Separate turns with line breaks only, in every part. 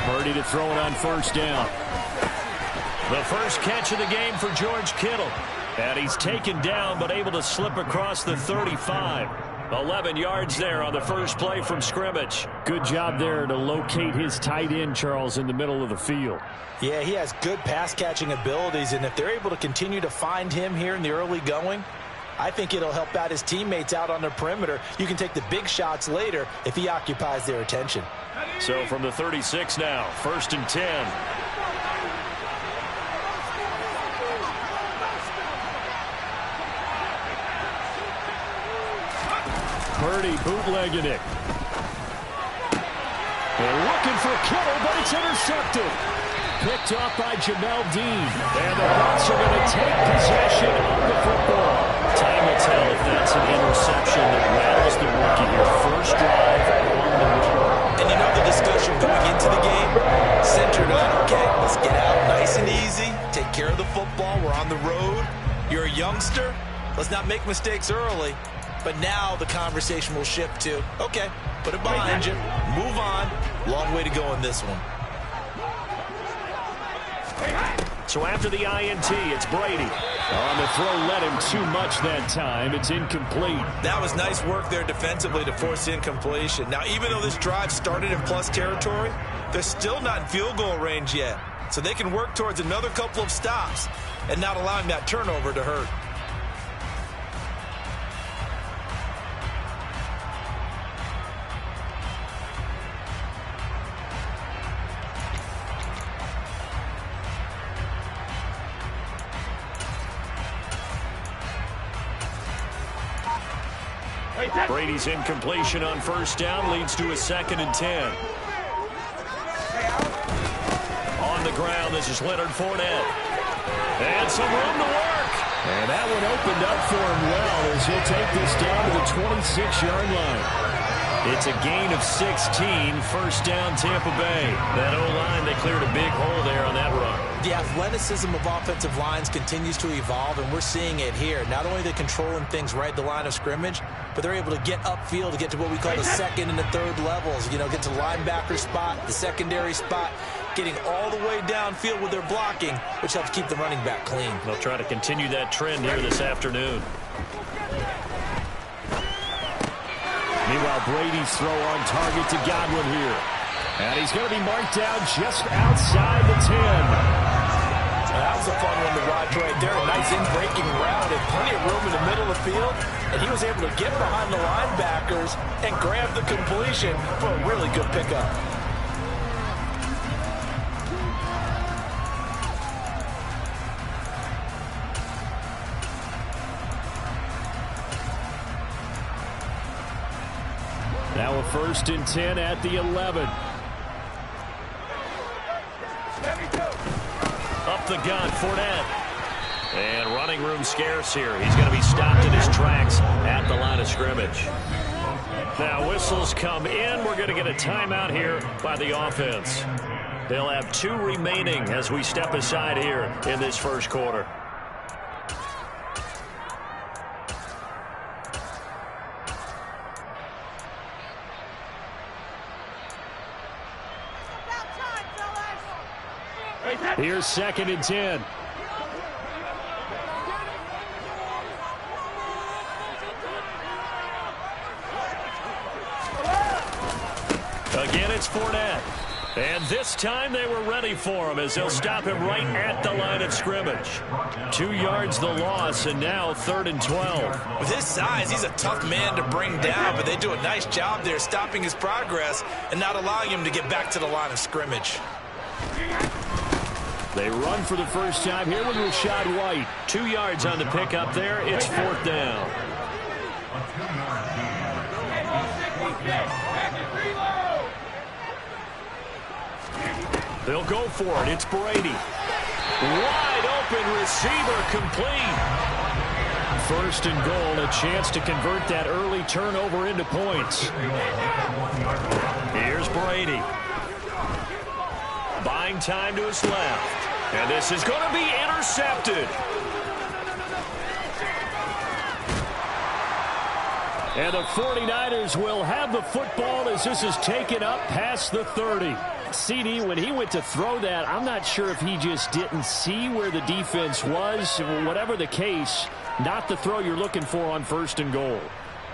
Purdy to throw it on first down. The first catch of the game for George Kittle. And he's taken down but able to slip across the 35. 11 yards there on the first play from scrimmage. Good job there to locate his tight end, Charles, in the middle of the field.
Yeah, he has good pass-catching abilities, and if they're able to continue to find him here in the early going, I think it'll help out his teammates out on the perimeter. You can take the big shots later if he occupies their attention.
So from the 36 now, 1st and 10. Purdy bootlegging it. And looking for Kittle, but it's intercepted. Picked off by Jamel Dean. And the Bucs are going to take possession of the football. Time will tell if that's an interception that rattles the rookie here. First drive on the road.
And you know the discussion going into the game? Centered on, okay, let's get out nice and easy. Take care of the football. We're on the road. You're a youngster. Let's not make mistakes early. But now the conversation will shift to, okay, put it behind you, move on. Long way to go in this one.
So after the INT, it's Brady. On the throw, led him too much that time. It's incomplete.
That was nice work there defensively to force incompletion. Now, even though this drive started in plus territory, they're still not in field goal range yet. So they can work towards another couple of stops and not allowing that turnover to hurt.
Brady's incompletion on first down leads to a 2nd and 10. On the ground, this is Leonard Fournette. And some room to work. And that one opened up for him well as he'll take this down to the 26-yard line. It's a gain of 16, first down Tampa Bay. That O-line, they cleared a big hole there on that run.
The athleticism of offensive lines continues to evolve, and we're seeing it here. Not only are they controlling things right at the line of scrimmage, but they're able to get upfield to get to what we call the 2nd and the 3rd levels. You know, get to the linebacker spot, the secondary spot, getting all the way downfield with their blocking, which helps keep the running back clean.
They'll try to continue that trend here this afternoon. Meanwhile, Brady's throw on target to Godwin here. And he's going to be marked down just outside the 10.
That was a fun one to watch right there. A nice in-breaking route and plenty of room in the middle of the field. And he was able to get behind the linebackers and grab the completion for a really good pickup.
Now a 1st and 10 at the 11. Up the gun, Fournette. And running room scarce here. He's going to be stopped in his tracks at the line of scrimmage. Now whistles come in. We're going to get a timeout here by the offense. They'll have 2 remaining as we step aside here in this first quarter. Here's 2nd and 10. Again, it's Fournette. And this time they were ready for him as they'll stop him right at the line of scrimmage. 2 yards the loss, and now 3rd and 12.
With his size, he's a tough man to bring down, but they do a nice job there stopping his progress and not allowing him to get back to the line of scrimmage.
They run for the first time here with Rashad White. 2 yards on the pickup there. It's 4th down. They'll go for it. It's Brady. Wide open receiver complete. 1st and goal, a chance to convert that early turnover into points. Here's Brady. Buying time to his left. And this is going to be intercepted. And the 49ers will have the football as this is taken up past the 30. CD, when he went to throw that, I'm not sure if he just didn't see where the defense was. Whatever the case, not the throw you're looking for on 1st and goal.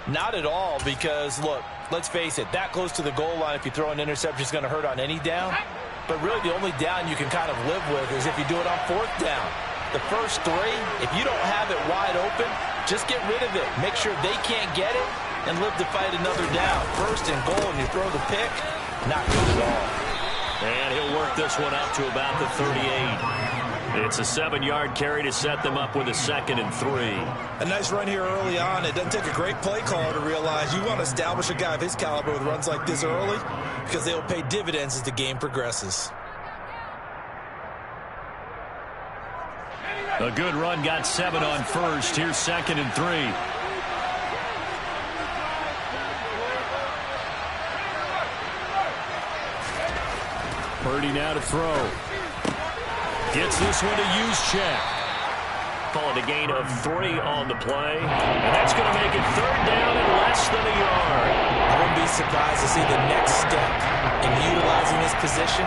Not at all, because, look, let's face it, that close to the goal line, if you throw an interception, is going to hurt on any down. But really, the only down you can kind of live with is if you do it on 4th down. The first 3, if you don't have it wide open, just get rid of it. Make sure they can't get it and live to fight another down. 1st and goal, and you throw the pick, not good at all.
And he'll work this one up to about the 38. It's a 7-yard carry to set them up with a 2nd and 3.
A nice run here early on. It doesn't take a great play caller to realize you want to establish a guy of his caliber with runs like this early because they'll pay dividends as the game progresses.
A good run, got 7 on 1st. Here's 2nd and 3. Purdy now to throw. Gets this one to Juszczyk. Call it a gain of 3 on the play. And that's going to make it 3rd down and less than a yard.
I wouldn't be surprised to see the next step in utilizing this position.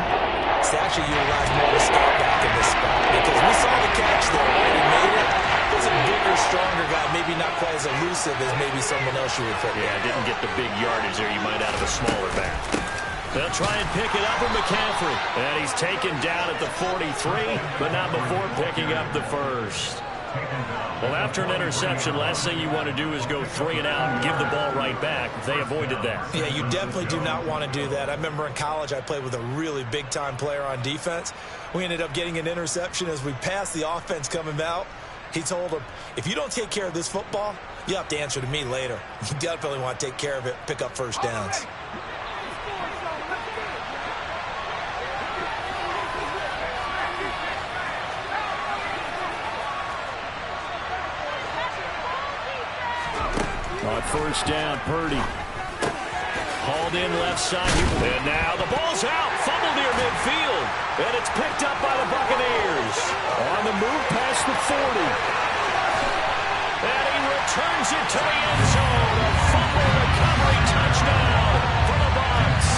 It's to actually utilize more to start back in this spot. Because we saw the catch there, right? He made it. It was a bigger, stronger guy, maybe not quite as elusive as maybe someone else you would put.
Yeah, didn't get the big yardage there you might out of a smaller back. They'll try and pick it up with McCaffrey. And he's taken down at the 43, but not before picking up the 1st. Well, after an interception, last thing you want to do is go 3 and out and give the ball right back. They avoided that.
Yeah, you definitely do not want to do that. I remember in college I played with a really big-time player on defense. We ended up getting an interception as we passed the offense coming out. He told him, if you don't take care of this football, you have to answer to me later. You definitely want to take care of it, pick up 1st downs.
On 1st down, Purdy. Hauled in left side. And now the ball's out. Fumble near midfield. And it's picked up by the Buccaneers. On the move past the 40. And he returns it to the end zone. A fumble recovery touchdown for the Bucs.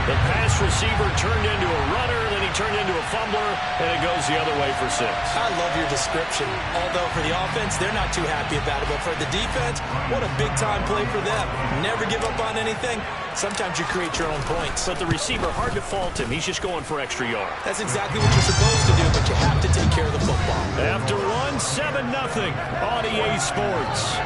The pass receiver turned into a runner, then he turned into a fumbler, and it goes the other way for 6.
I love your description. Although for the offense, they're not too happy about it. But for the defense, what a big-time play for them. Never give up on anything. Sometimes you create your own points.
But the receiver, hard to fault him. He's just going for extra yards.
That's exactly what you're supposed to do, but you have to take care of the football.
After one, 7-0 on EA Sports.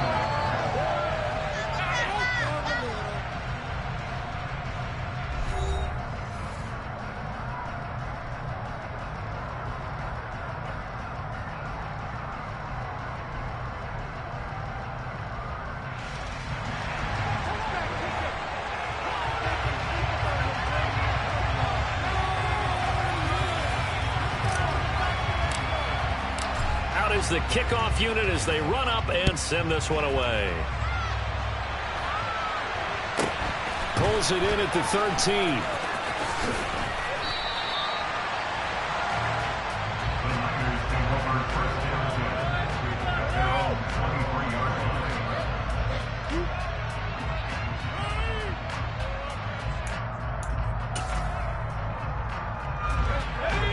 Is the kickoff unit as they run up and send this one away. Pulls it in at the 13.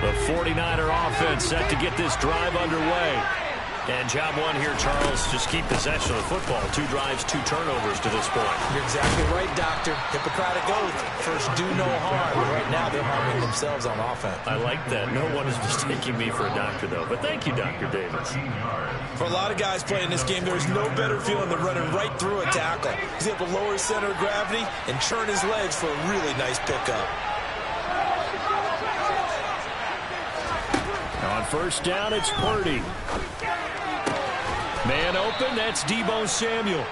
The 49er offense set to get this drive underway. And job one here, Charles, just keep possession of the football. 2 drives, 2 turnovers to this point.
You're exactly right, Doctor. Hippocratic oath. First, do no harm. But right now, they're harming themselves on offense.
I like that. No one is mistaking me for a doctor, though. But thank you, Dr. Davis.
For a lot of guys playing this game, there's no better feeling than running right through a tackle. He's able to lower his center of gravity and churn his legs for a really nice pickup.
On 1st down, it's Purdy. Man open, that's Deebo Samuel.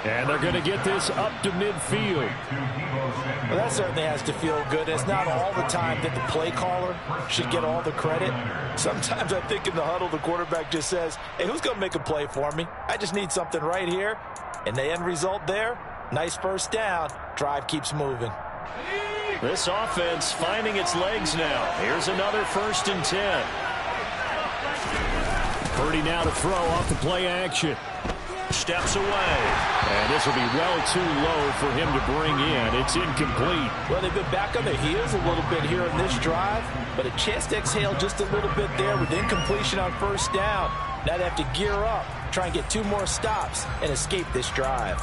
And they're going to get this up to midfield.
Well, that certainly has to feel good. It's not all the time that the play caller should get all the credit. Sometimes I think in the huddle, the quarterback just says, hey, who's going to make a play for me? I just need something right here. And the end result there, nice 1st down. Drive keeps moving.
This offense finding its legs now. Here's another 1st and 10. Purdy now to throw off the play action. Steps away. And this will be well too low for him to bring in. It's incomplete.
Well, they've been back on their heels a little bit here in this drive, but a chance to exhale just a little bit there with incompletion on first down. Now they have to gear up, try and get 2 more stops, and escape this drive.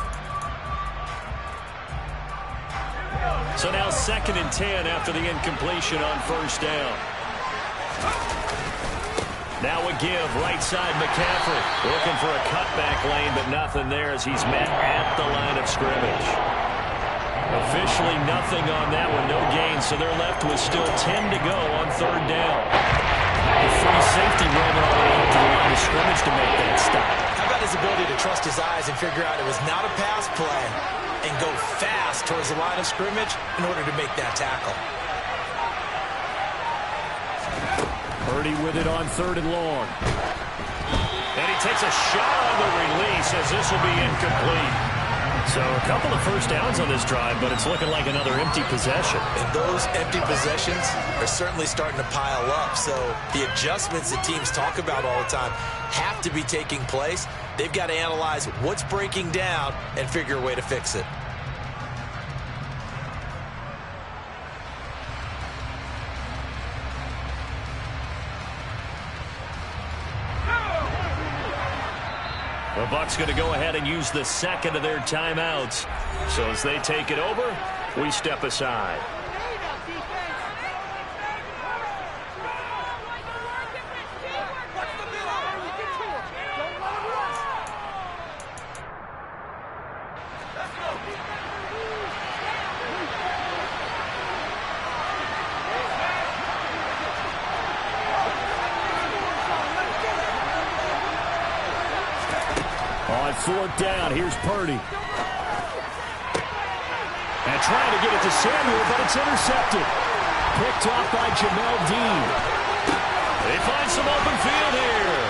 So now 2nd and 10 after the incompletion on first down. Now a give, right side McCaffrey. Looking for a cutback lane, but nothing there as he's met at the line of scrimmage. Officially nothing on that one, no gain, so they're left with still 10 to go on 3rd down. The free safety roaming all the way up to the line of scrimmage to make that stop.
How about his ability to trust his eyes and figure out it was not a pass play and go fast towards the line of scrimmage in order to make that tackle.
Purdy with it on 3rd and long. And he takes a shot on the release as this will be incomplete. So a couple of first downs on this drive, but it's looking like another empty possession.
And those empty possessions are certainly starting to pile up. So the adjustments that teams talk about all the time have to be taking place. They've got to analyze what's breaking down and figure a way to fix it.
The Bucs going to go ahead and use the 2nd of their timeouts. So as they take it over, we step aside. On 4th down, here's Purdy. And trying to get it to Samuel, but it's intercepted. Picked off by Jamel Dean. They find some open field here.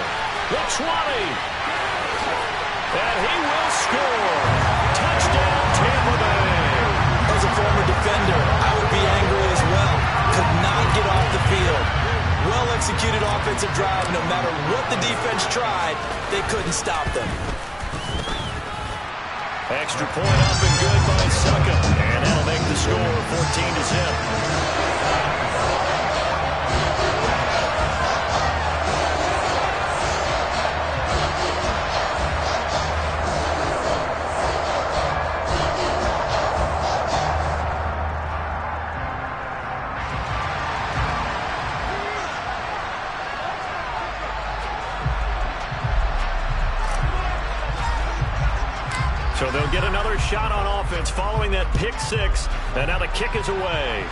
The 20. And he will score. Touchdown, Tampa Bay.
As a former defender, I would be angry as well. Could not get off the field. Well-executed offensive drive. No matter what the defense tried, they couldn't stop them.
Extra point up and good by Succa. And that'll make the score 14-0. So they'll get another shot on offense following that pick 6. And now the kick is away.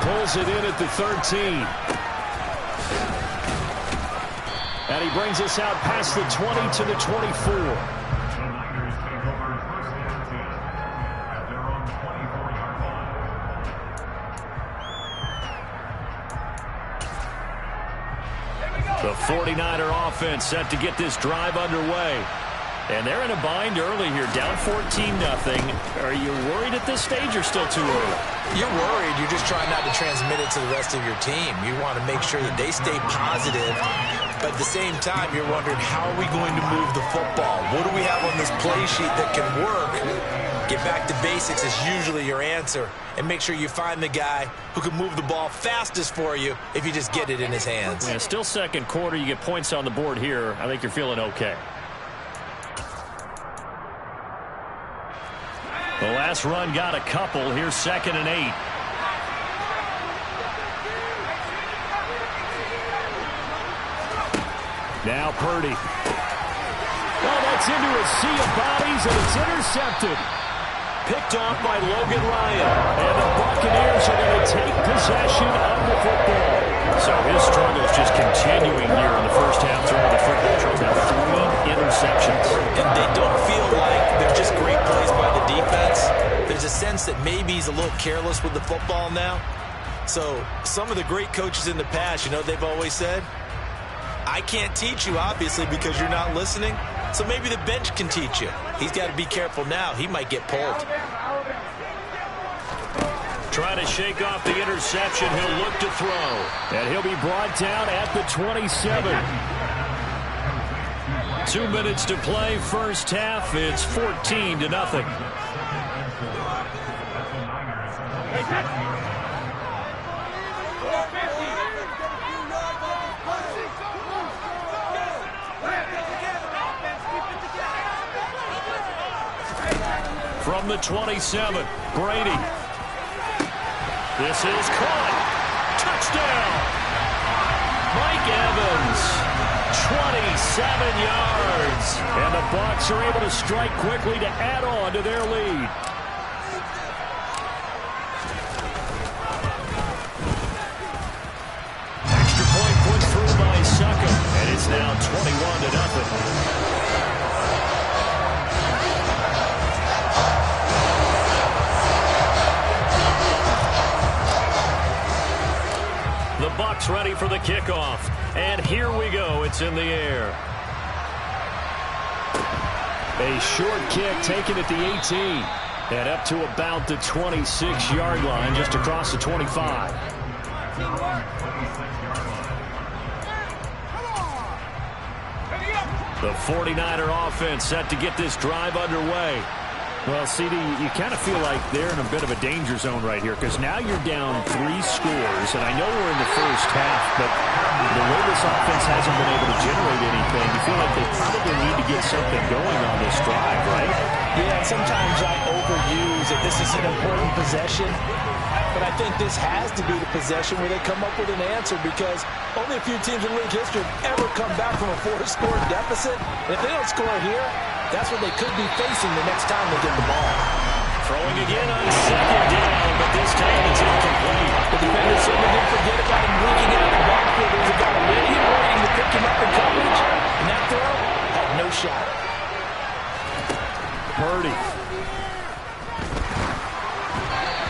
Pulls it in at the 13. And he brings us out past the 20 to the 24. The 49er offense set to get this drive underway. And they're in a bind early here, down 14-0. Are you worried at this stage or still too early?
You're worried. You're just trying not to transmit it to the rest of your team. You want to make sure that they stay positive. But at the same time, you're wondering, how are we going to move the football? What do we have on this play sheet that can work? Get back to basics is usually your answer. And make sure you find the guy who can move the ball fastest for you if you just get it in his hands.
Yeah, still 2nd quarter. You get points on the board here. I think you're feeling okay. The last run got a couple. Here's 2nd and 8. Now Purdy. Oh, that's into a sea of bodies, and it's intercepted. Picked off by Logan Ryan. And the Buccaneers are going to take possession of the football. So his struggle is just continuing here in the first half throwing the football. Now 3 interceptions.
And they don't feel like they're just great plays by the defense. There's a sense that maybe he's a little careless with the football now. So some of the great coaches in the past, you know, they've always said, I can't teach you, obviously, because you're not listening. So maybe the bench can teach you. He's got to be careful now. He might get pulled.
Trying to shake off the interception. He'll look to throw. And he'll be brought down at the 27. 2 minutes to play, first half. It's 14-0. From the 27, Brady. This is caught. Touchdown. Mike Evans, 27 yards. And the Bucs are able to strike quickly to add on to their lead. Extra point put through by Suckup. And it's now 21-0. The Bucs ready for the kickoff. And here we go. It's in the air. A short kick taken at the 18. And up to about the 26-yard line, just across the 25. The 49er offense set to get this drive underway. Well, CD, you kind of feel like they're in a bit of a danger zone right here because now you're down 3 scores, and I know we're in the first half, but the way this offense hasn't been able to generate anything, you feel like they probably need to get something going on this drive, right?
Yeah, sometimes I overuse that this is an important possession, but I think this has to be the possession where they come up with an answer because only a few teams in league history have ever come back from a 4-score deficit. And if they don't score here, that's what they could be facing the next time they get the ball.
Throwing again on second down, but this time it's incomplete.
The defender certainly didn't forget about him leaking out the backfield. There was a guy ready and waiting to pick him up in coverage, and that throw had no shot.
Purdy.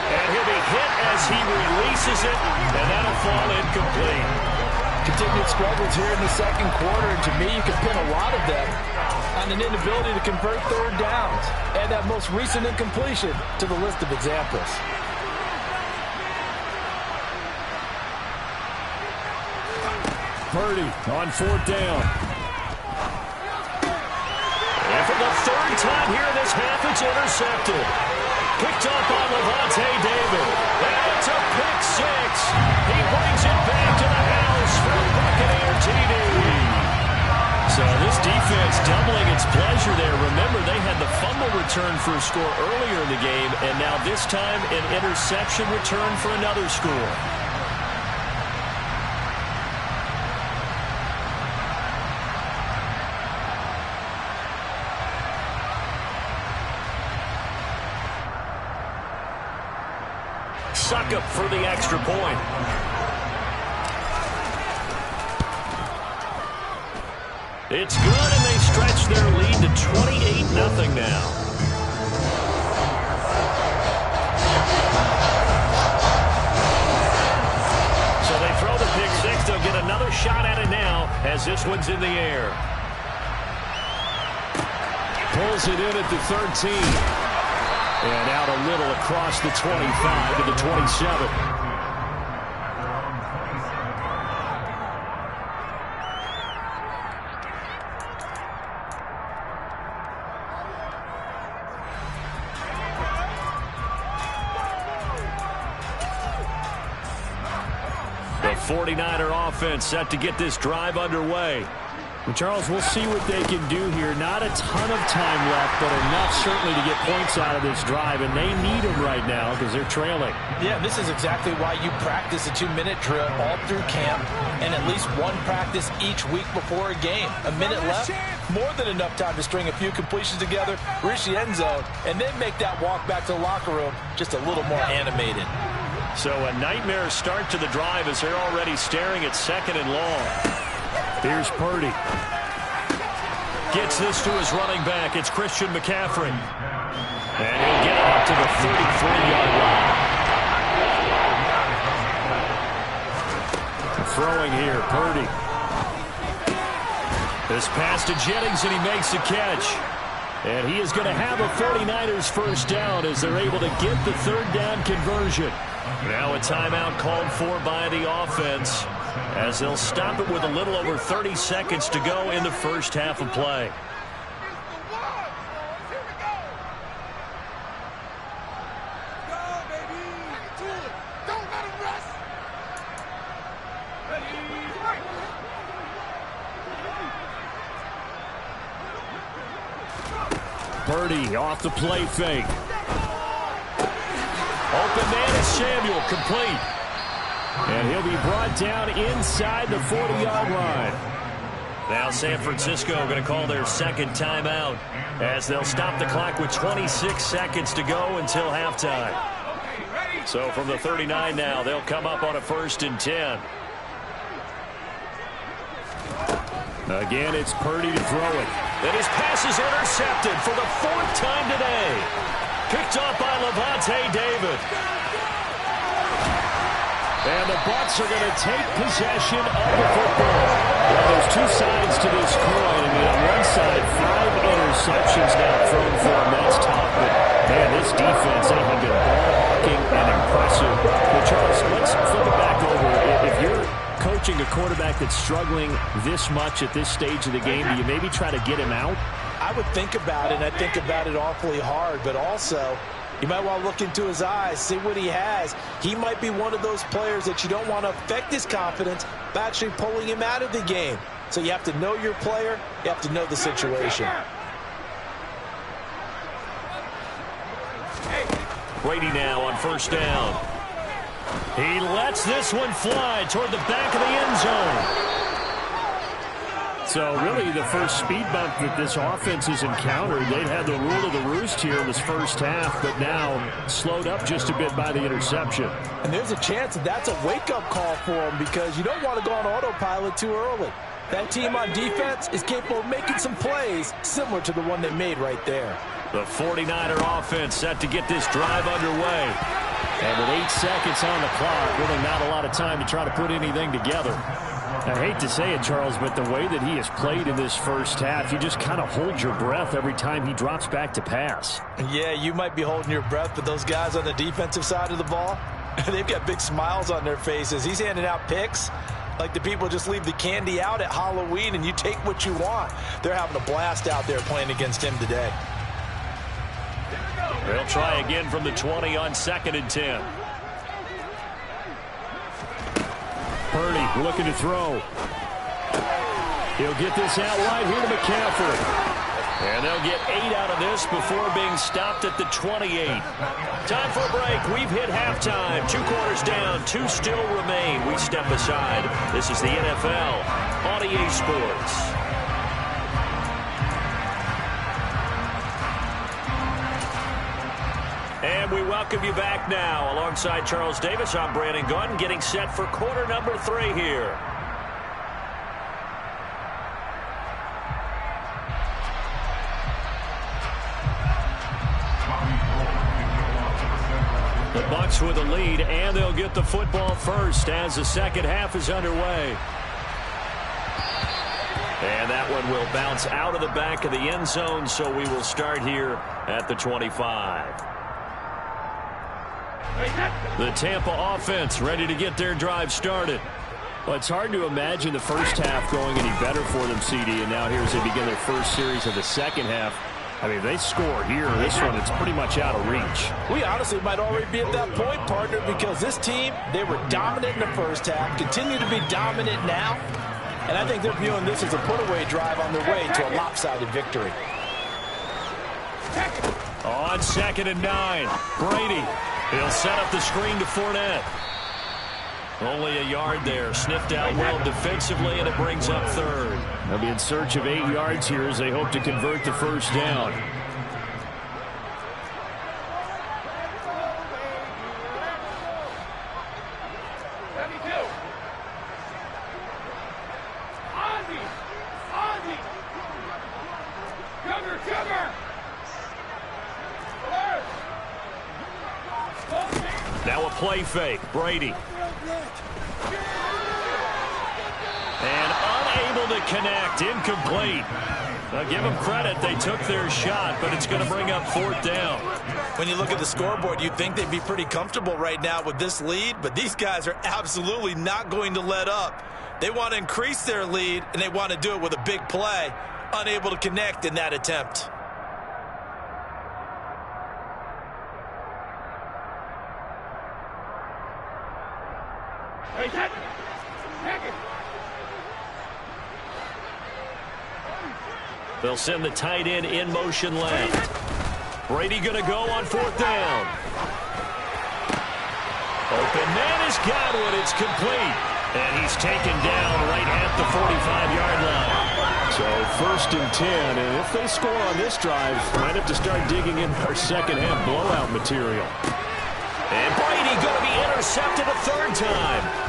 And he'll be hit as he releases it, and that'll fall incomplete.
Continued struggles here in the second quarter, and to me, you can pin a lot of them on an inability to convert third downs. Add that most recent incompletion to the list of examples.
Purdy on fourth down. And for the third time here in this half, it's intercepted. Picked up on Levante David. And it's a pick six. He brings it back to the house for a Buccaneer TD. So this defense doubling its pleasure there. Remember, they had the fumble return for a score earlier in the game, and now this time an interception return for another score. Suckup for the extra point. It's good, and they stretch their lead to 28-0 now. So they throw the pick six. They'll get another shot at it now as this one's in the air. Pulls it in at the 13. And out a little across the 25 to the 27. The 49er offense set to get this drive underway. And Charles, we'll see what they can do here. Not a ton of time left, but enough certainly to get points out of this drive, and they need them right now because they're trailing.
Yeah, this is exactly why you practice a 2-minute drill all through camp and at least one practice each week before a game. A minute left, more than enough time to string a few completions together, reach the end zone, and then make that walk back to the locker room just a little more animated.
So a nightmare start to the drive as they're already staring at second and long. Here's Purdy. Gets this to his running back. It's Christian McCaffrey. And he'll get up to the 33-yard line. Throwing here, Purdy. This pass to Jennings, and he makes the catch. And he is going to have a 49ers first down as they're able to get the third down conversion. Now a timeout called for by the offense as they'll stop it with a little over 30 seconds to go in the first half of play. Purdy off the play fake. Open man is Samuel, complete. And he'll be brought down inside the 40-yard line. Now San Francisco going to call their second timeout as they'll stop the clock with 26 seconds to go until halftime. So from the 39 now, they'll come up on a 1st and 10. Again, it's Purdy to throw it. And his pass is intercepted for the 4th time today. Picked off by Levante David. And the Bucs are going to take possession of the football. Well, there's two sides to this coin. I mean, on one side, 5 interceptions now thrown for him. That's tough. But, man, this defense, they have been ball-hawking and impressive. But, Charles, let's flip it back over. If you're coaching a quarterback that's struggling this much at this stage of the game, do you maybe try to get him out?
I would think about it, and I think about it awfully hard, but also you might want to look into his eyes, see what he has. He might be one of those players that you don't want to affect his confidence by actually pulling him out of the game. So you have to know your player, you have to know the situation.
Brady now on 1st down. He lets this one fly toward the back of the end zone. So really the first speed bump that this offense has encountered, they've had the rule of the roost here in this first half, but now slowed up just a bit by the interception.
And there's a chance that that's a wake-up call for them because you don't want to go on autopilot too early. That team on defense is capable of making some plays similar to the one they made right there.
The 49er offense set to get this drive underway. And with 8 seconds on the clock, really not a lot of time to try to put anything together. I hate to say it, Charles, but the way that he has played in this first half, you just kind of hold your breath every time he drops back to pass.
Yeah, you might be holding your breath, but those guys on the defensive side of the ball, they've got big smiles on their faces. He's handing out picks like the people just leave the candy out at Halloween and you take what you want. They're having a blast out there playing against him today.
They'll try again from the 20 on 2nd and 10. Purdy looking to throw. He'll get this out wide here to McCaffrey. And they'll get 8 out of this before being stopped at the 28. Time for a break. We've hit halftime. 2 quarters down. 2 still remain. We step aside. This is the NFL on EA Sports. And we welcome you back now. Alongside Charles Davis, I'm Brandon Gunn, getting set for quarter number 3 here. The Bucs with a lead, and they'll get the football first as the second half is underway. And that one will bounce out of the back of the end zone, so we will start here at the 25. The Tampa offense ready to get their drive started. Well, it's hard to imagine the first half going any better for them, CD, and now here as they begin their first series of the second half. I mean, if they score here, this one, it's pretty much out of reach.
We honestly might already be at that point, partner, because this team, they were dominant in the first half, continue to be dominant now, and I think they're viewing this as a put-away drive on their way to a lopsided victory.
On 2nd and 9, Brady. He'll set up the screen to Fournette. Only a yard there. Sniffed out well defensively, and it brings up 3rd. They'll be in search of 8 yards here as they hope to convert the first down. Now a play fake. Brady. And unable to connect. Incomplete. Now give them credit. They took their shot, but it's going to bring up 4th down.
When you look at the scoreboard, you'd think they'd be pretty comfortable right now with this lead, but these guys are absolutely not going to let up. They want to increase their lead, and they want to do it with a big play. Unable to connect in that attempt.
They'll send the tight end in motion left. Brady going to go on 4th down. Open man is Godwin. It's complete. And he's taken down right at the 45-yard line.
So 1st and 10, and if they score on this drive, might have to start digging in our second-half blowout material.
And Brady going to be intercepted a 3rd time.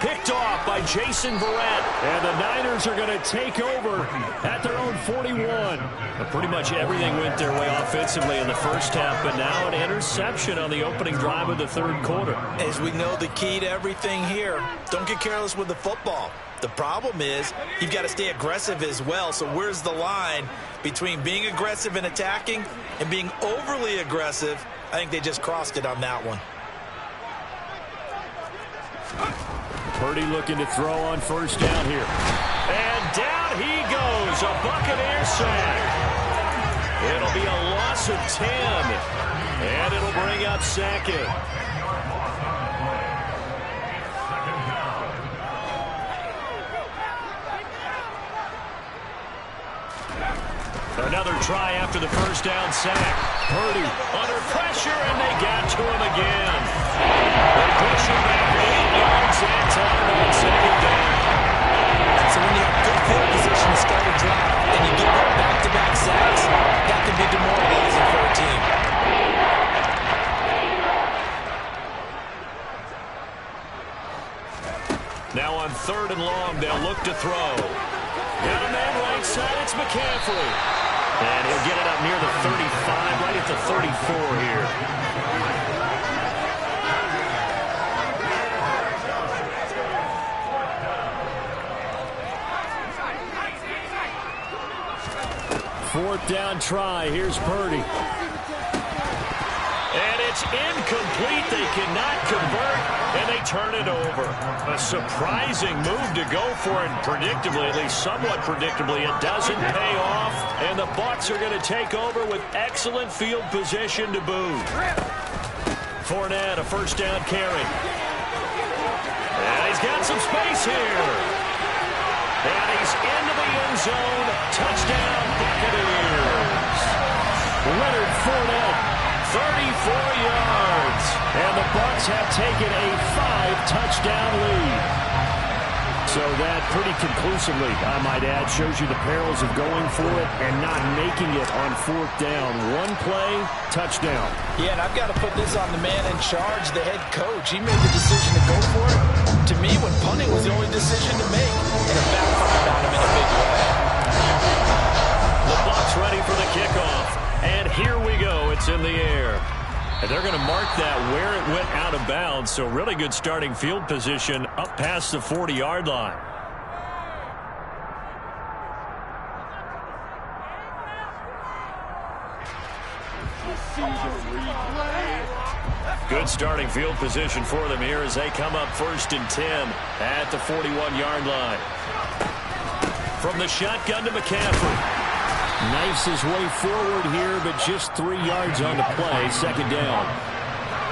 Picked off by Jason Verrett.
And the Niners are going to take over at their own 41.
Pretty much everything went their way offensively in the first half, but now an interception on the opening drive of the 3rd quarter.
As we know, the key to everything here, don't get careless with the football. The problem is you've got to stay aggressive as well. So where's the line between being aggressive and attacking and being overly aggressive? I think they just crossed it on that one.
Purdy looking to throw on 1st down here.
And down he goes. A Buccaneer sack. It'll be a loss of 10. And it'll bring up 2nd. Another try after the 1st down sack. Purdy under pressure, and they got to him again. They push him back 8 yards and time on 2nd down.
So when you have good field position to start a drive and you give up back-to-back sacks, that can be demoralizing for a team.
Now on 3rd and long, they'll look to throw. Got a man right side, it's McCaffrey. And he'll get it up near the 35, right at the 34 here.
Fourth down try. Here's Purdy.
And it's incomplete. They cannot convert, and they turn it over. A surprising move to go for it, predictably, at least somewhat predictably. It doesn't pay off, and the Bucs are going to take over with excellent field position to boot. Fournette, a 1st down carry. And he's got some space here. And he's into the end zone. Touchdown, Buccaneers.
Leonard Fournette.
34 yards.
And the Bucs have taken a 5-touchdown lead. So that pretty conclusively, I might add, shows you the perils of going for it and not making it on 4th down. One play, touchdown.
Yeah, and I've got to put this on the man in charge, the head coach. He made the decision to go for it. To me, when punting was the only decision to make, and it backfired on him in a big way.
The Bucs ready for the kickoff. And here we go. It's in the air. And they're going to mark that where it went out of bounds. So really good starting field position up past the 40-yard line. Good starting field position for them here as they come up 1st and 10 at the 41-yard line. From the shotgun to McCaffrey.
Knifes his way forward here, but just 3 yards on the play. 2nd down.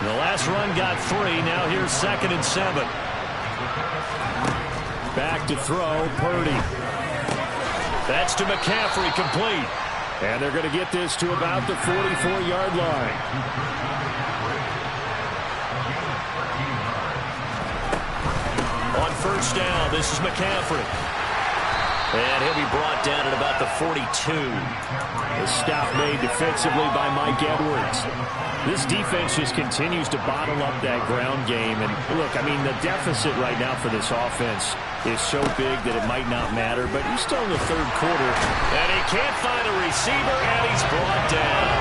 The last run got 3. Now here's 2nd and 7.
Back to throw, Purdy.
That's to McCaffrey, complete.
And they're going to get this to about the 44-yard line.
On 1st down, this is McCaffrey. And he'll be brought down at about the 42.
A stop made defensively by Mike Edwards. This defense just continues to bottle up that ground game. And look, I mean, the deficit right now for this offense is so big that it might not matter. But he's still in the 3rd quarter.
And he can't find a receiver, and he's brought down.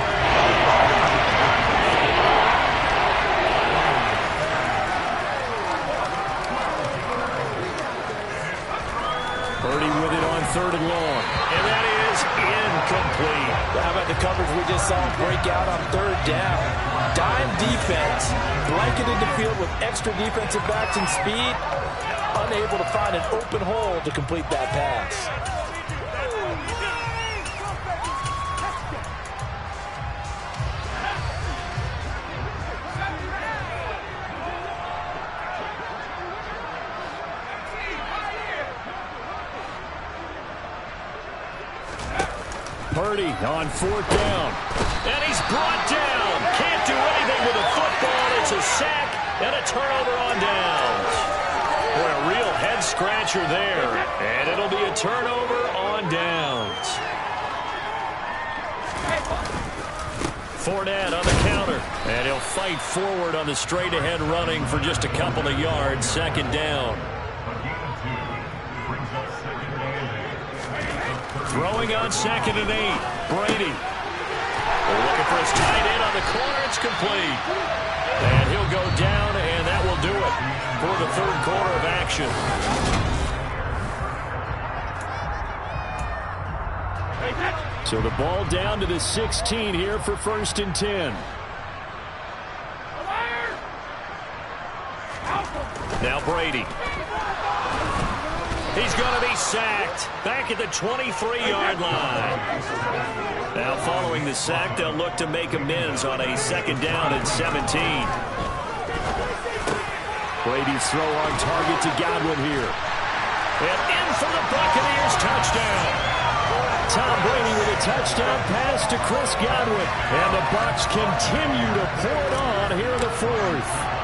Purdy
with it on 3rd and long. And that is incomplete.
How about the coverage we just saw break out on 3rd down? Dime defense, blanketed the field with extra defensive backs and speed, unable to find an open hole to complete that pass.
Purdy on 4th down. And he's brought down. Can't do anything with the football. It's a sack and a turnover on downs. Boy, a real head-scratcher there. And it'll be a turnover on downs. Fournette on the counter. And he'll fight forward on the straight-ahead running for just a couple of yards. 2nd down. Throwing on 2nd and 8. Brady. Looking for his tight end on the corner. It's complete. And he'll go down, and that will do it for the 3rd quarter of action. So the ball down to the 16 here for 1st and 10. Now Brady. He's going to be sacked back at the 23-yard line. Now following the sack, they'll look to make amends on a 2nd down and 17. Brady's throw on target to Godwin here. And in for the Buccaneers touchdown. Tom Brady with a touchdown pass to Chris Godwin. And the Bucs continue to pour it on here in the 4th.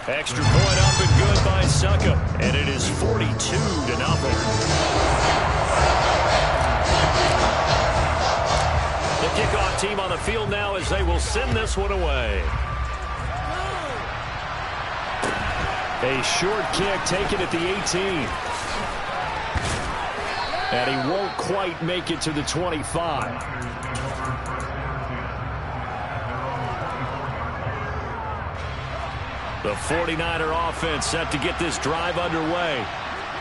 Extra point up and good by Succa. And it is 42-0. The kickoff team on the field now as they will send this one away. A short kick taken at the 18. And he won't quite make it to the 25. The 49er offense set to get this drive underway.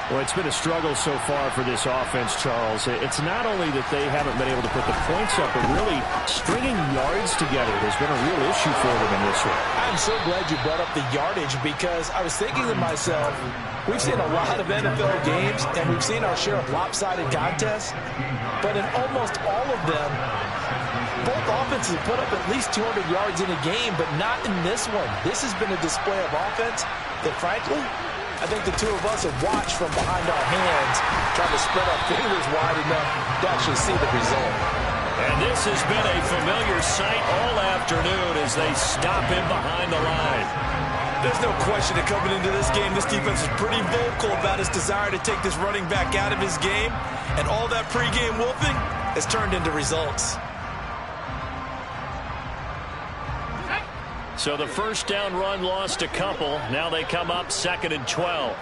Well, it's been a struggle so far for this offense, Charles. It's not only that they haven't been able to put the points up, but really stringing yards together has been a real issue for them in this one.
I'm so glad you brought up the yardage because I was thinking to myself, we've seen a lot of NFL games and we've seen our share of lopsided contests, but in almost all of them, both offenses put up at least 200 yards in a game, but not in this one. This has been a display of offense that, frankly, I think the two of us have watched from behind our hands, trying to spread our fingers wide enough to actually see the result.
And this has been a familiar sight all afternoon as they stop him behind the line.
There's no question that coming into this game, this defense is pretty vocal about its desire to take this running back out of his game, and all that pregame wolfing has turned into results.
So the 1st down run lost a couple. Now they come up 2nd and 12.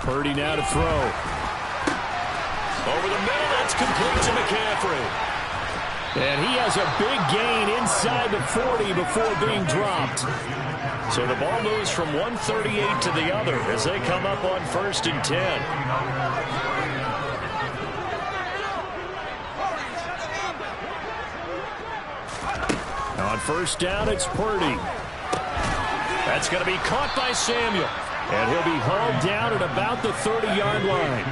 Purdy now to throw. Over the middle, that's complete to McCaffrey. And he has a big gain inside the 40 before being dropped. So the ball moves from 138 to the other as they come up on 1st and 10. On 1st down, it's Purdy. That's going to be caught by Samuel. And he'll be hauled down at about the 30-yard line.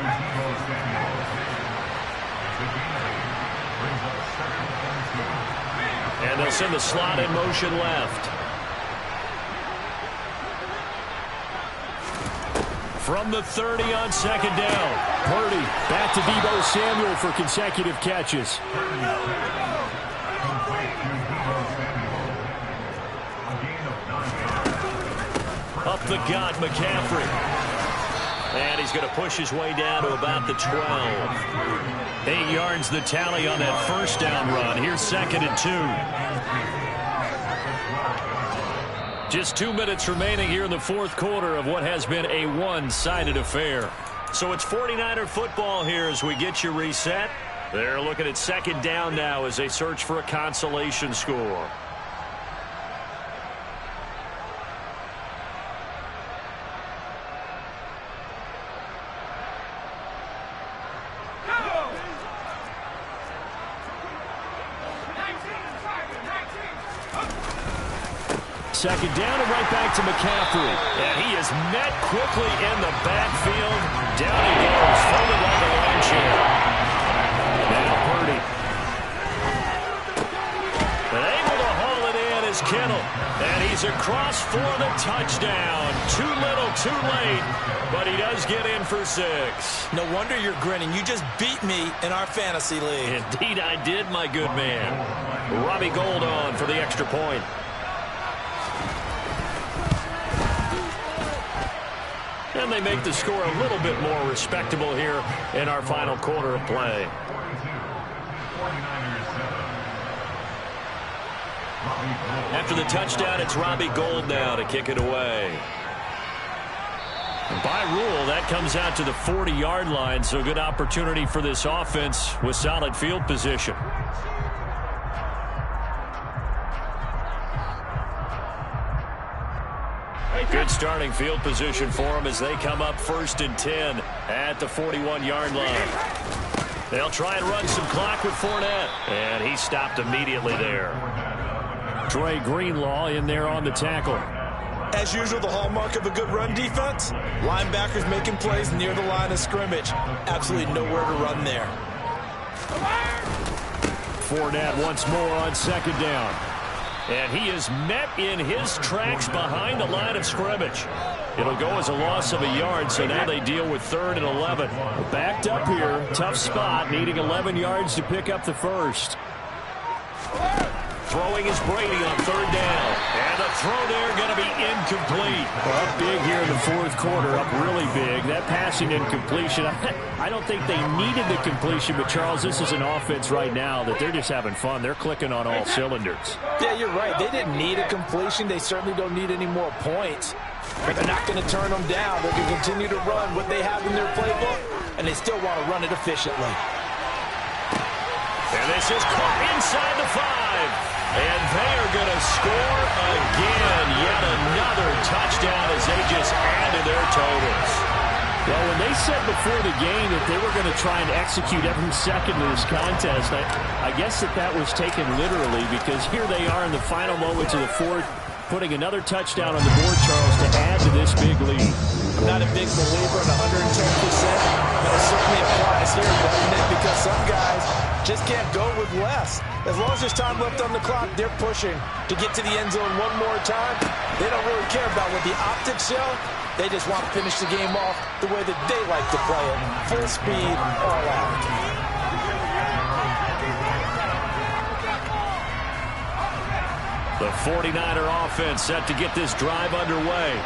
And they'll send the slot in motion left. From the 30 on 2nd down. Purdy back to Deebo Samuel for consecutive catches. Up the gut, McCaffrey. And he's going to push his way down to about the 12. 8 yards the tally on that 1st down run. Here's 2nd and 2. Just 2 minutes remaining here in the 4th quarter of what has been a one-sided affair. So it's 49er football here as we get you reset. They're looking at 2nd down now as they search for a consolation score. second down and right back to McCaffrey.
And he is met quickly in the backfield. Down he goes, folded like a lawn chair.
Now Purdy.
And able to haul it in is Kittle. And he's across for the touchdown. Too little, too late. But he does get in for 6.
No wonder you're grinning. You just beat me in our fantasy league.
Indeed I did, my good man. Robbie Gould on for the extra point. And they make the score a little bit more respectable here in our final quarter of play. After the touchdown, it's Robbie Gould now to kick it away. And by rule, that comes out to the 40-yard line, so good opportunity for this offense with solid field position. Good starting field position for them as they come up 1st and 10 at the 41-yard line. They'll try and run some clock with Fournette, and he stopped immediately there.
Troy Greenlaw in there on the tackle.
As usual, the hallmark of a good run defense, linebackers making plays near the line of scrimmage. Absolutely nowhere to run there.
Fournette once more on 2nd down.
And he is met in his tracks behind the line of scrimmage. It'll go as a loss of a yard, so now they deal with 3rd and 11.
Backed up here, tough spot, needing 11 yards to pick up the first.
Throwing is Brady on 3rd down. And the throw there going to be incomplete.
Up big here in the 4th quarter, up really big. That passing incompletion, I don't think they needed the completion, but Charles, this is an offense right now that they're just having fun. They're clicking on all cylinders.
Yeah, you're right. They didn't need a completion. They certainly don't need any more points. But they're not going to turn them down. They're going to continue to run what they have in their playbook, and they still want to run it efficiently.
And this is caught inside the 5. And they are going to score again. Yet another touchdown as they just add to their totals.
Well, when they said before the game that they were going to try and execute every second of this contest, I guess that was taken literally, because here they are in the final moments of the 4th, putting another touchdown on the board, Charles, to add to this big lead.
I'm not a big believer in 110%, but it certainly applies here, doesn't it? Because some guys just can't go with less. As long as there's time left on the clock, they're pushing to get to the end zone one more time. They don't really care about what the optics show. They just want to finish the game off the way that they like to play it. Full speed, all out.
The 49er offense set to get this drive underway.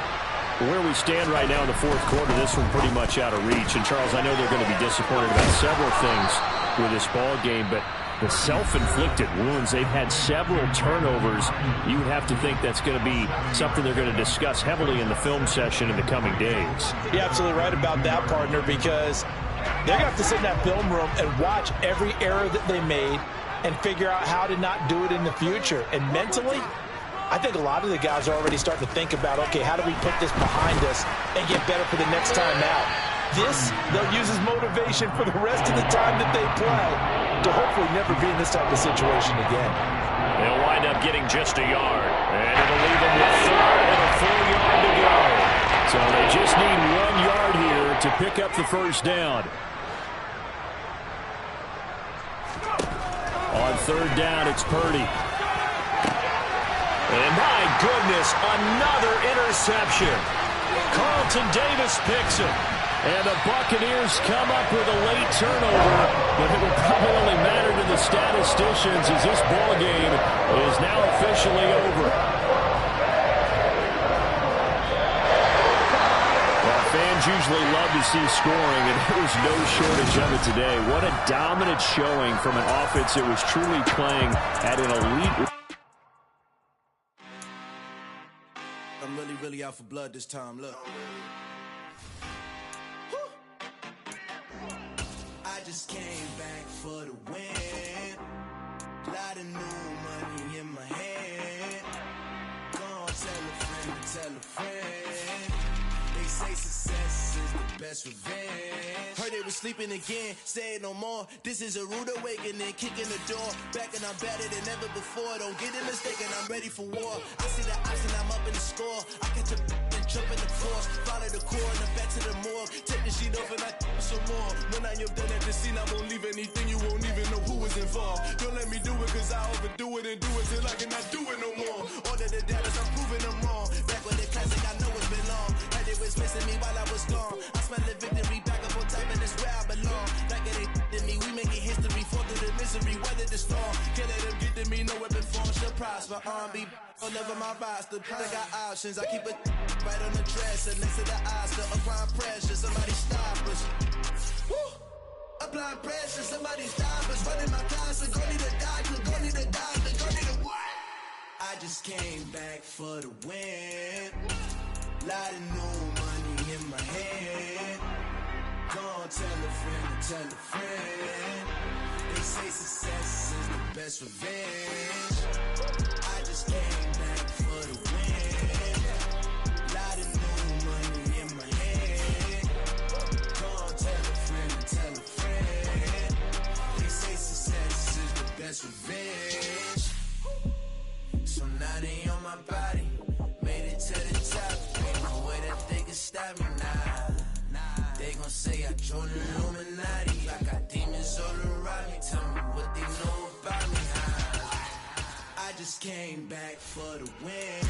Where we stand right now in the 4th quarter, this one pretty much out of reach. And, Charles, I know they're going to be disappointed about several things with this ball game, but the self-inflicted wounds, they've had several turnovers. You would have to think that's going to be something they're going to discuss heavily in the film session in the coming days.
You're absolutely right about that, partner, because they're going to have to sit in that film room and watch every error that they made and figure out how to not do it in the future. And mentally, I think a lot of the guys are already starting to think about, okay, how do we put this behind us and get better for the next time out? This, they'll use as motivation for the rest of the time that they play to hopefully never be in this type of situation again.
They'll wind up getting just a yard, and it'll leave them with 3rd and a full yard to go.
So they just need 1 yard here to pick up the first down. On 3rd down, it's Purdy.
And my goodness, another interception. Carlton Davis picks it.
And the Buccaneers come up with a late turnover, but it will probably only matter to the statisticians as this ball game is now officially over. Well, fans usually love to see scoring, and there was no shortage of it today. What a dominant showing from an offense that was truly playing at an elite.
I'm really out for blood this time. Look. I just came back for the win. Lot of new money in my hand. Gonna tell a friend to tell a friend. They say success is the best revenge. Heard they was sleeping again, say it no more. This is a rude awakening, kicking the door. Back and I'm better than ever before. Don't get it mistaken, I'm ready for war. I see the option, I'm up in the score. I catch a and jump in the force. Follow the core and the back to the morgue. Take the sheet off and I some more. When I am done at the scene, I won't leave anything. You won't even know who was involved. Don't let me do it cause I overdo it and do it till I cannot do it no more. All of the doubters, I'm proving them wrong. Back with the classic, I know it's been long. Heard they was missing me while I was gone. I smell the victory back up on top and it's where I belong. Like it ain't to me, we making history. Fall through the misery, weather the storm. Can't let them get to me, no weapon form shall prosper. R&B all over my roster. I got options, I keep it right on the dresser. Next to the Oscar, applying pressure. Somebody stop us. Woo! Applying pressure, somebody stop us. Running my closet, go need a doctor, go need a doctor, go need a what? I just came back for the win. Lot of new money in my hand. Go on, tell a friend and tell a friend. They say success is the best revenge. I just came back for the win. Lot of new money in my hand. Go on, tell a friend and tell a friend. They say success is the best revenge. So now they on my body. Made it to the top. Ain't no way that they can stop me now. They gon' say I joined the Illuminati. I got demons all around me. Tell me what they know about me. I just came back for the win.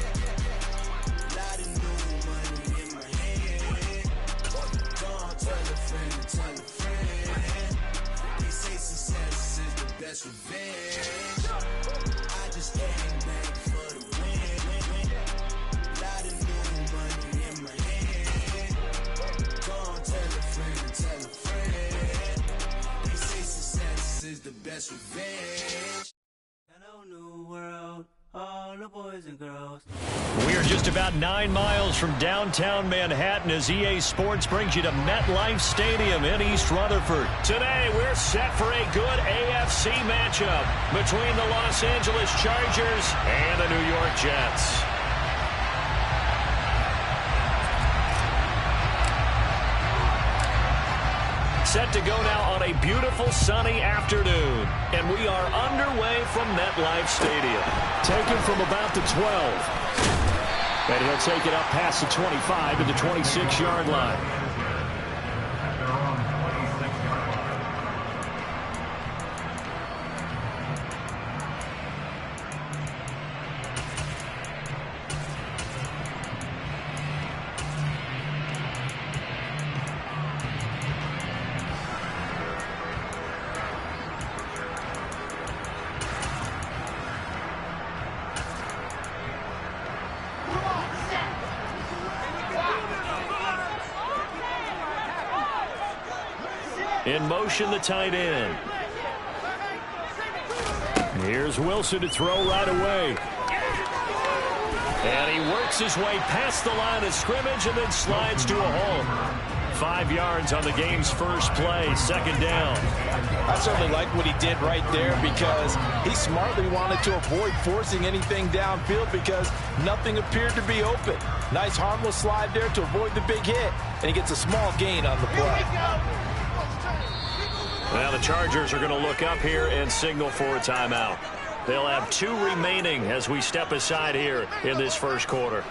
Lot of new money in my hand. Go on, tell a friend and tell a friend. They say success is the best revenge. I just came back for the win. Lot of new money in my hand. Go on, tell a friend and tell a friend. They say success is the best revenge.
Hello, new world, all the boys and girls.
We are just about 9 miles from downtown Manhattan as EA Sports brings you to MetLife Stadium in East Rutherford. Today, we're set for a good AFC matchup between the Los Angeles Chargers and the New York Jets. Set to go now on a beautiful sunny afternoon. And we are underway from MetLife Stadium. Taken from about the 12. And he'll take it up past the 25 to the 26-yard line. In motion, the tight end. Here's Wilson to throw right away. And he works his way past the line of scrimmage and then slides to a hole. 5 yards on the game's first play, second down.
I certainly like what he did right there because he smartly wanted to avoid forcing anything downfield because nothing appeared to be open. Nice harmless slide there to avoid the big hit, and he gets a small gain on the play.
Now the Chargers are going to look up here and signal for a timeout. They'll have 2 remaining as we step aside here in this first quarter.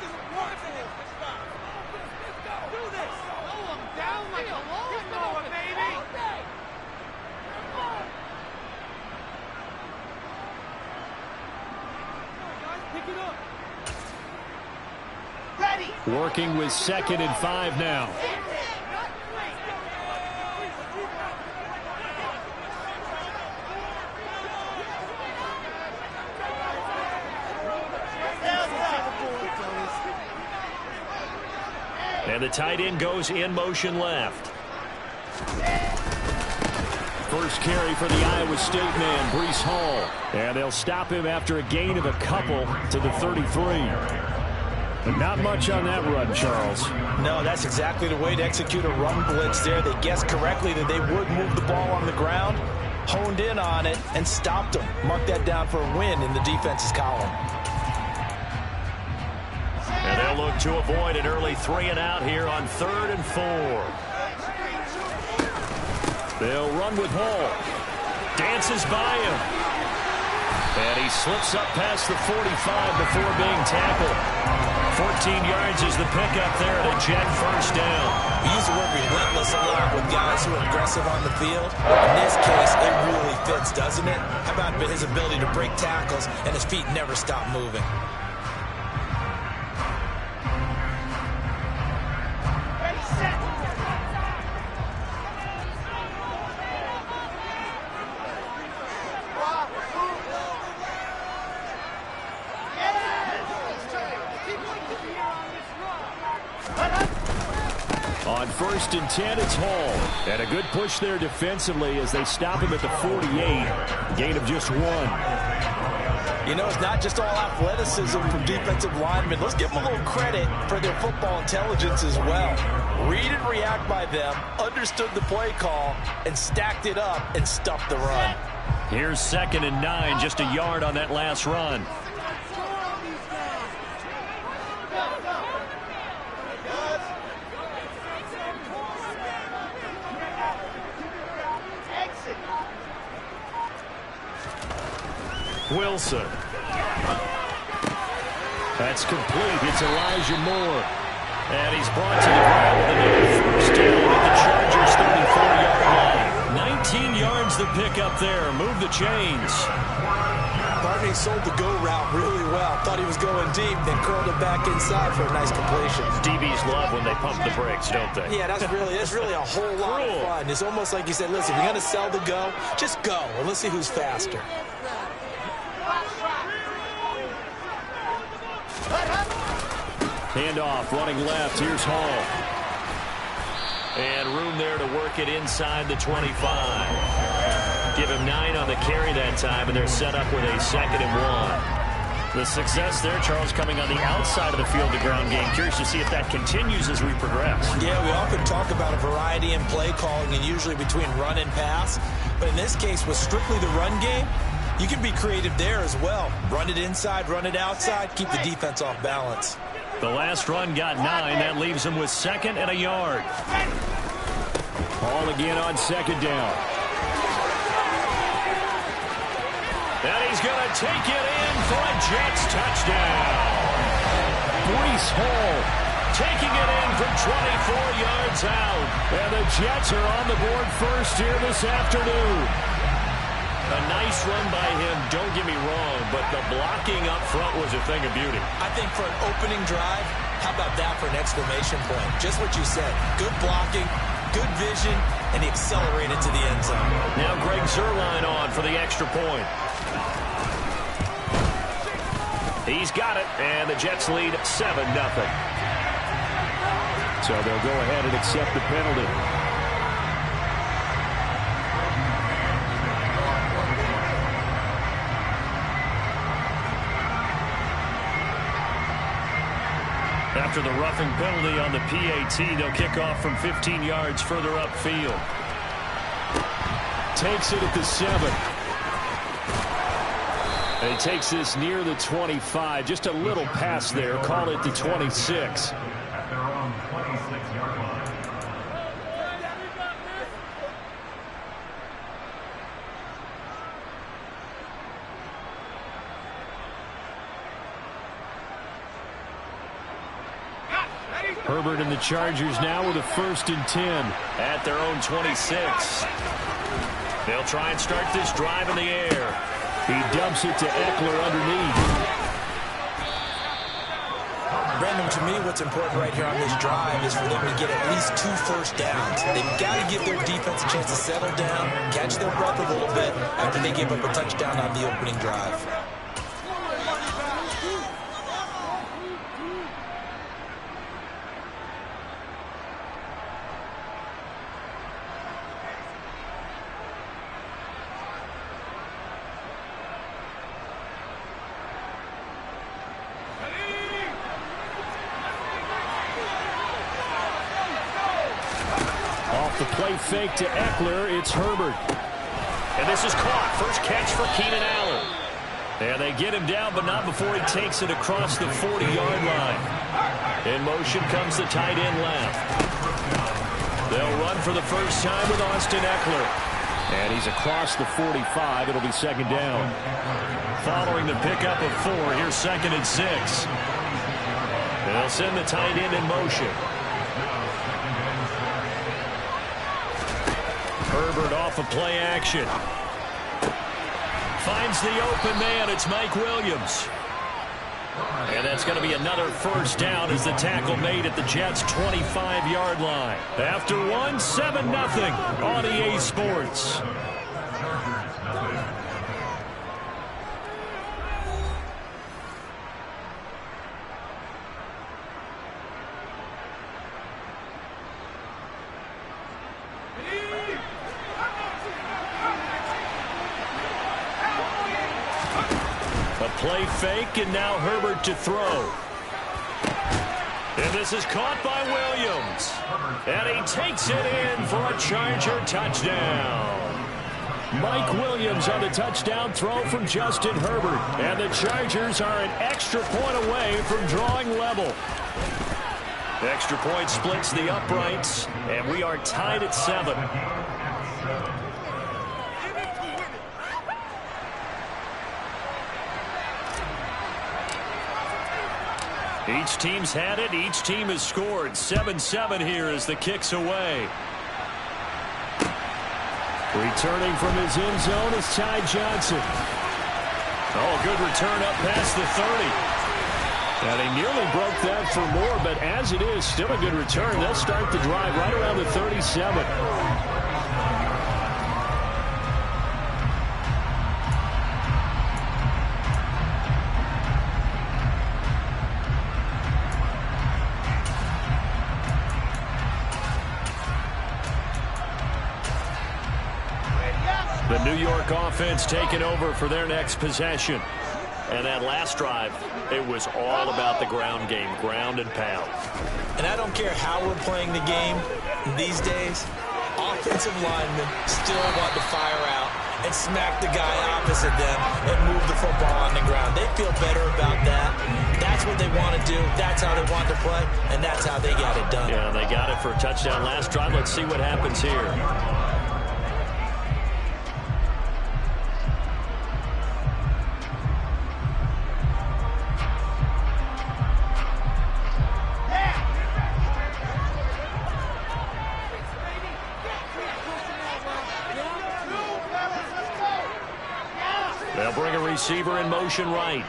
Working with 2nd and 5 now. And the tight end goes in motion left. First carry for the Iowa State man, Breece Hall. And they'll stop him after a gain of a couple to the 33. But not much on that run, Charles.
No, that's exactly the way to execute a run blitz there. They guessed correctly that they would move the ball on the ground, honed in on it, and stopped them. Mark that down for a win in the defense's column.
And they'll look to avoid an early 3 and out here on 3rd and 4.
They'll run with Hall. Dances by him. And he slips up past the 45 before being tackled. 14 yards is the pickup there to Jet first down.
We use the word relentless a lot with guys who are aggressive on the field. In this case, it really fits, doesn't it? How about his ability to break tackles and his feet never stop moving?
On 1st and 10, it's Hall. And a good push there defensively as they stop him at the 48. Gain of just 1.
You know, it's not just all athleticism from defensive linemen. Let's give them a little credit for their football intelligence as well. Read and react by them, understood the play call, and stacked it up and stuffed the run.
Here's 2nd and 9, just a yard on that last run. Wilson. That's complete. It's Elijah Moore. And he's brought to the ground with another first down at the Chargers' 34-yard line. 19 yards the pick up there. Move the chains.
Barney sold the go route really well. Thought he was going deep, then curled it back inside for a nice completion.
DBs love when they pump the brakes, don't they?
Yeah, that's really a whole lot of fun. It's almost like you said, listen, if you're going to sell the go, just go, and let's see who's faster.
Handoff, running left. Here's Hall. And room there to work it inside the 25. Give him 9 on the carry that time, and they're set up with a 2nd and 1. The success there, Charles, coming on the outside of the field, the ground game. Curious to see if that continues as we progress.
Yeah, we often talk about a variety in play calling and usually between run and pass. But in this case, with strictly the run game, you can be creative there as well. Run it inside, run it outside, keep the defense off balance.
The last run got 9. That leaves him with 2nd and a yard. Hall again on 2nd down. And he's going to take it in for a Jets touchdown. Breece Hall taking it in from 24 yards out. And the Jets are on the board first here this afternoon. A nice run by him, don't get me wrong, but the blocking up front was a thing of beauty.
I think for an opening drive, how about that for an exclamation point? Just what you said. Good blocking, good vision, and he accelerated to the end zone.
Now Greg Zuerlein on for the extra point. He's got it, and the Jets lead 7-0. So they'll go ahead and accept the penalty. After the roughing penalty on the PAT, they'll kick off from 15 yards further upfield. Takes it at the 7. And he takes this near the 25. Just a little pass there. Call it the 26. Herbert and the Chargers now with a 1st and 10 at their own 26. They'll try and start this drive in the air. He dumps it to Eckler underneath.
Brandon, to me, what's important right here on this drive is for them to get at least 2 first downs. They've got to give their defense a chance to settle down, catch their breath a little bit after they give up a touchdown on the opening drive.
The play fake to Eckler. It's Herbert. And this is caught. First catch for Keenan Allen. And they get him down, but not before he takes it across the 40-yard line. In motion comes the tight end left. They'll run for the first time with Austin Eckler.
And he's across the 45. It'll be second down.
Following the pickup of 4, here's 2nd and 6. They'll send the tight end in motion. Herbert off of play action. Finds the open man. It's Mike Williams. And that's going to be another first down as the tackle made at the Jets' 25-yard line. After 7-0 on EA Sports. Play fake, and now Herbert to throw. And this is caught by Williams. And he takes it in for a Charger touchdown. Mike Williams on the touchdown throw from Justin Herbert. And the Chargers are an extra point away from drawing level. Extra point splits the uprights, and we are tied at 7. Each team's had it. Each team has scored. 7-7 here as the kick's away. Returning from his end zone is Ty Johnson. Oh, good return up past the 30. And he nearly broke that for more, but as it is, still a good return. They'll start the drive right around the 37. The New York offense taking over for their next possession. And that last drive, it was all about the ground game, ground and pound.
And I don't care how we're playing the game these days, offensive linemen still want to fire out and smack the guy opposite them and move the football on the ground. They feel better about that. That's what they want to do. That's how they want to play, and that's how they got it done.
Yeah, they got it for a touchdown last drive. Let's see what happens here. They'll bring a receiver in motion right.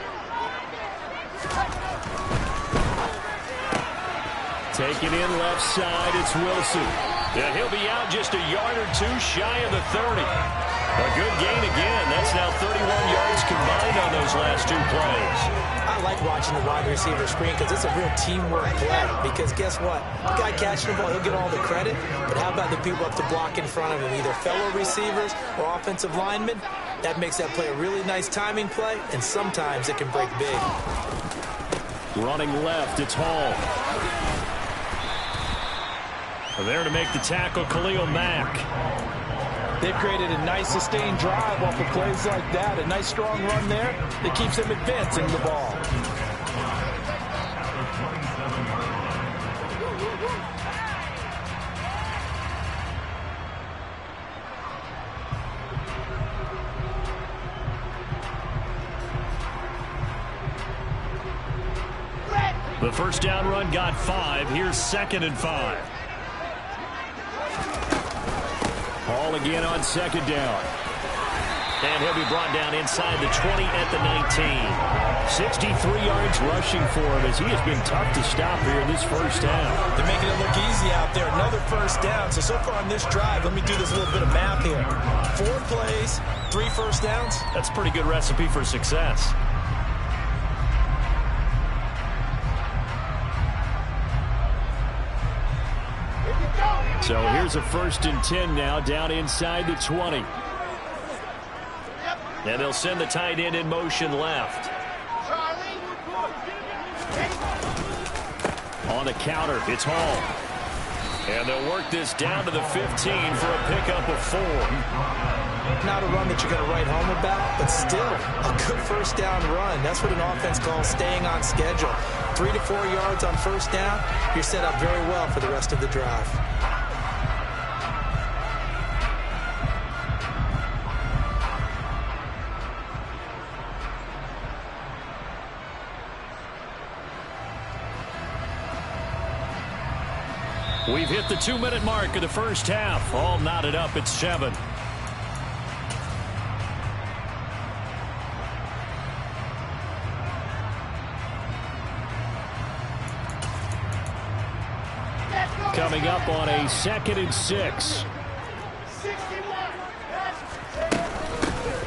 Taking in left side, it's Wilson. And he'll be out just a yard or 2 shy of the 30. A good gain again. That's now 31 yards combined on those last 2 plays.
I like watching the wide receiver screen because it's a real teamwork play. Because guess what? The guy catching the ball, he'll get all the credit. But how about the people up to block in front of him, either fellow receivers or offensive linemen? That makes that play a really nice timing play, and sometimes it can break big.
Running left, it's Hall.
There to make the tackle, Khalil Mack.
They've created a nice sustained drive off of plays like that. A nice strong run there that keeps them advancing the ball.
The first down run got 5. Here's 2nd and 5.
Hall again on 2nd down.
And he'll be brought down inside the 20 at the 19.
63 yards rushing for him as he has been tough to stop here in this first half.
They're making it look easy out there. Another first down. So far on this drive, let me do this little bit of math here. 4 plays, 3 first downs.
That's a pretty good recipe for success.
So here's a 1st and 10 now down inside the 20.
And they'll send the tight end in motion left.
On the counter, it's Hall.
And they'll work this down to the 15 for a pickup of 4.
Not a run that you're going to write home about, but still a good first down run. That's what an offense calls staying on schedule. 3 to 4 yards on first down, you're set up very well for the rest of the drive.
We've hit the 2-minute mark of the first half. All knotted up at 7. Coming up on a 2nd and 6.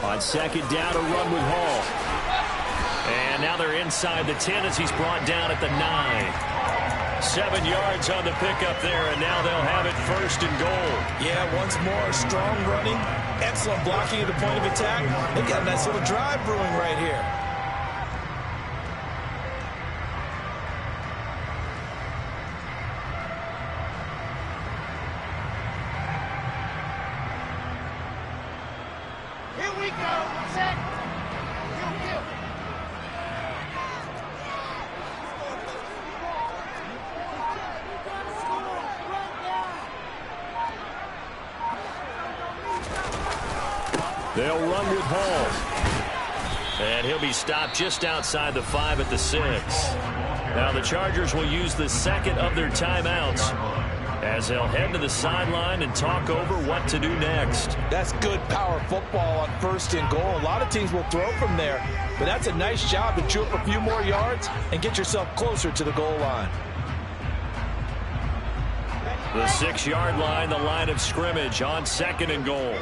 On 2nd down, a run with Hall. And now they're inside the 10 as he's brought down at the 9. 7 yards on the pickup there, and now they'll have it 1st and goal.
Yeah, once more, strong running, excellent blocking at the point of attack. They've got a nice little drive brewing right here.
Here we go. Set.
They'll run with Hall. And he'll be stopped just outside the 5 at the 6. Now the Chargers will use the 2nd of their timeouts as they'll head to the sideline and talk over what to do next.
That's good power football on 1st and goal. A lot of teams will throw from there, but that's a nice job to chew up a few more yards and get yourself closer to the goal line.
The 6-yard line, the line of scrimmage on 2nd and goal.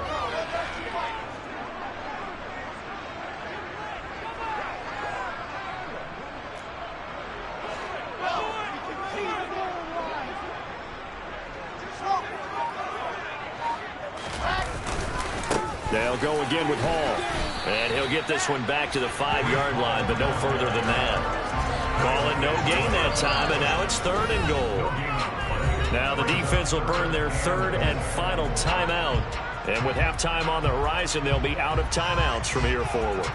They'll go again with Hall. And he'll get this one back to the 5-yard line, but no further than that. Call it no gain that time, and now it's 3rd and goal. Now the defense will burn their 3rd and final timeout. And with halftime on the horizon, they'll be out of timeouts from here forward.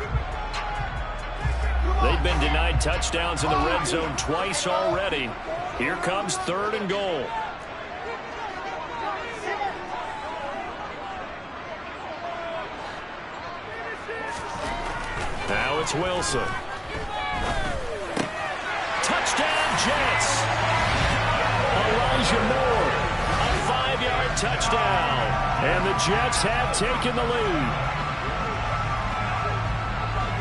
They've been denied touchdowns in the red zone twice already. Here comes 3rd and goal. Now it's Wilson. Touchdown, Jets. Elijah Moore, a 5-yard touchdown. And the Jets have taken the lead.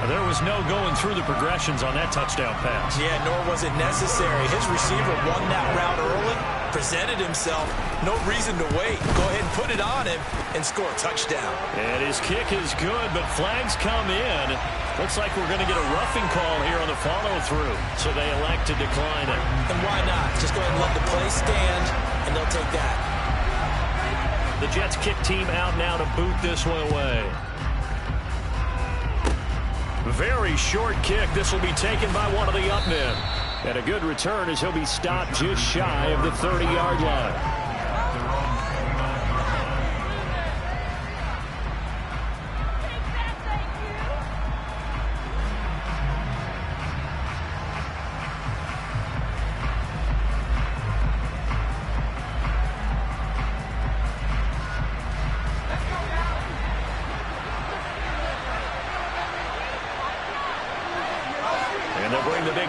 There was no going through the progressions on that touchdown pass.
Yeah, nor was it necessary. His receiver won that route early, presented himself. No reason to wait. Go ahead and put it on him and score a touchdown.
And his kick is good, but flags come in. Looks like we're going to get a roughing call here on the follow-through. So they elect to decline it.
And why not? Just go ahead and let the play stand, and they'll take that.
The Jets kick team out now to boot this one away. Very short kick. This will be taken by one of the up men. And a good return as he'll be stopped just shy of the 30-yard line.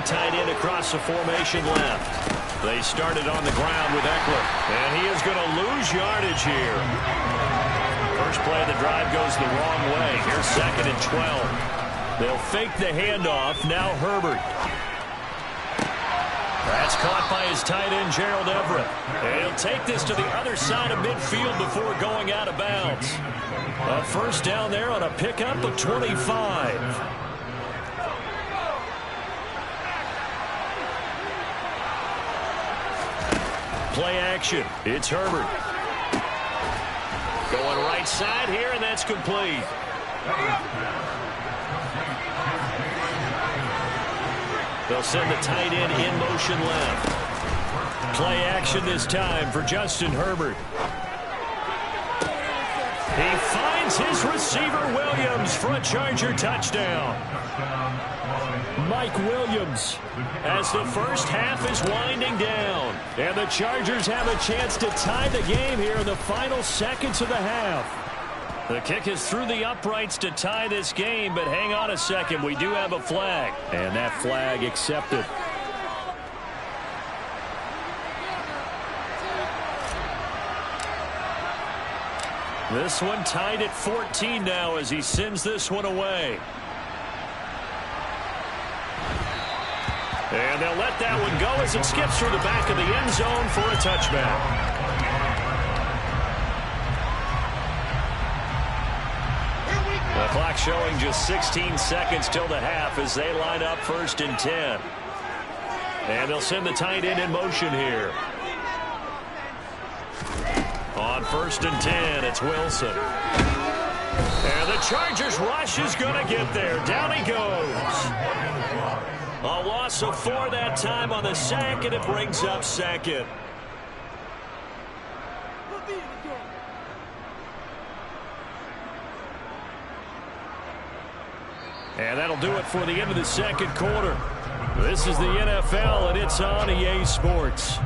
Tight end across the formation left. They started on the ground with Eckler, and he is going to lose yardage here. First play of the drive goes the wrong way. Here's 2nd and 12. They'll fake the handoff. Now Herbert. That's caught by his tight end, Gerald Everett. And he'll take this to the other side of midfield before going out of bounds. A first down there on a pickup of 25. Play action. It's Herbert. Going right side here, and that's complete. They'll send the tight end in motion left. Play action this time for Justin Herbert. He finds his receiver, Williams, for a Charger touchdown. Mike Williams, as the first half is winding down. And the Chargers have a chance to tie the game here in the final seconds of the half. The kick is through the uprights to tie this game, but hang on a second. We do have a flag. And that flag accepted.
This one tied at 14 now as he sends this one away. And they'll let that one go as it skips through the back of the end zone for a touchback. The clock showing just 16 seconds till the half as they line up 1st and 10. And they'll send the tight end in motion here. On 1st and 10, it's Wilson. And the Chargers rush is going to get there. Down he goes. A loss of 4 that time on the sack, and it brings up 2nd. And that'll do it for the end of the 2nd quarter. This is the NFL, and it's on EA Sports.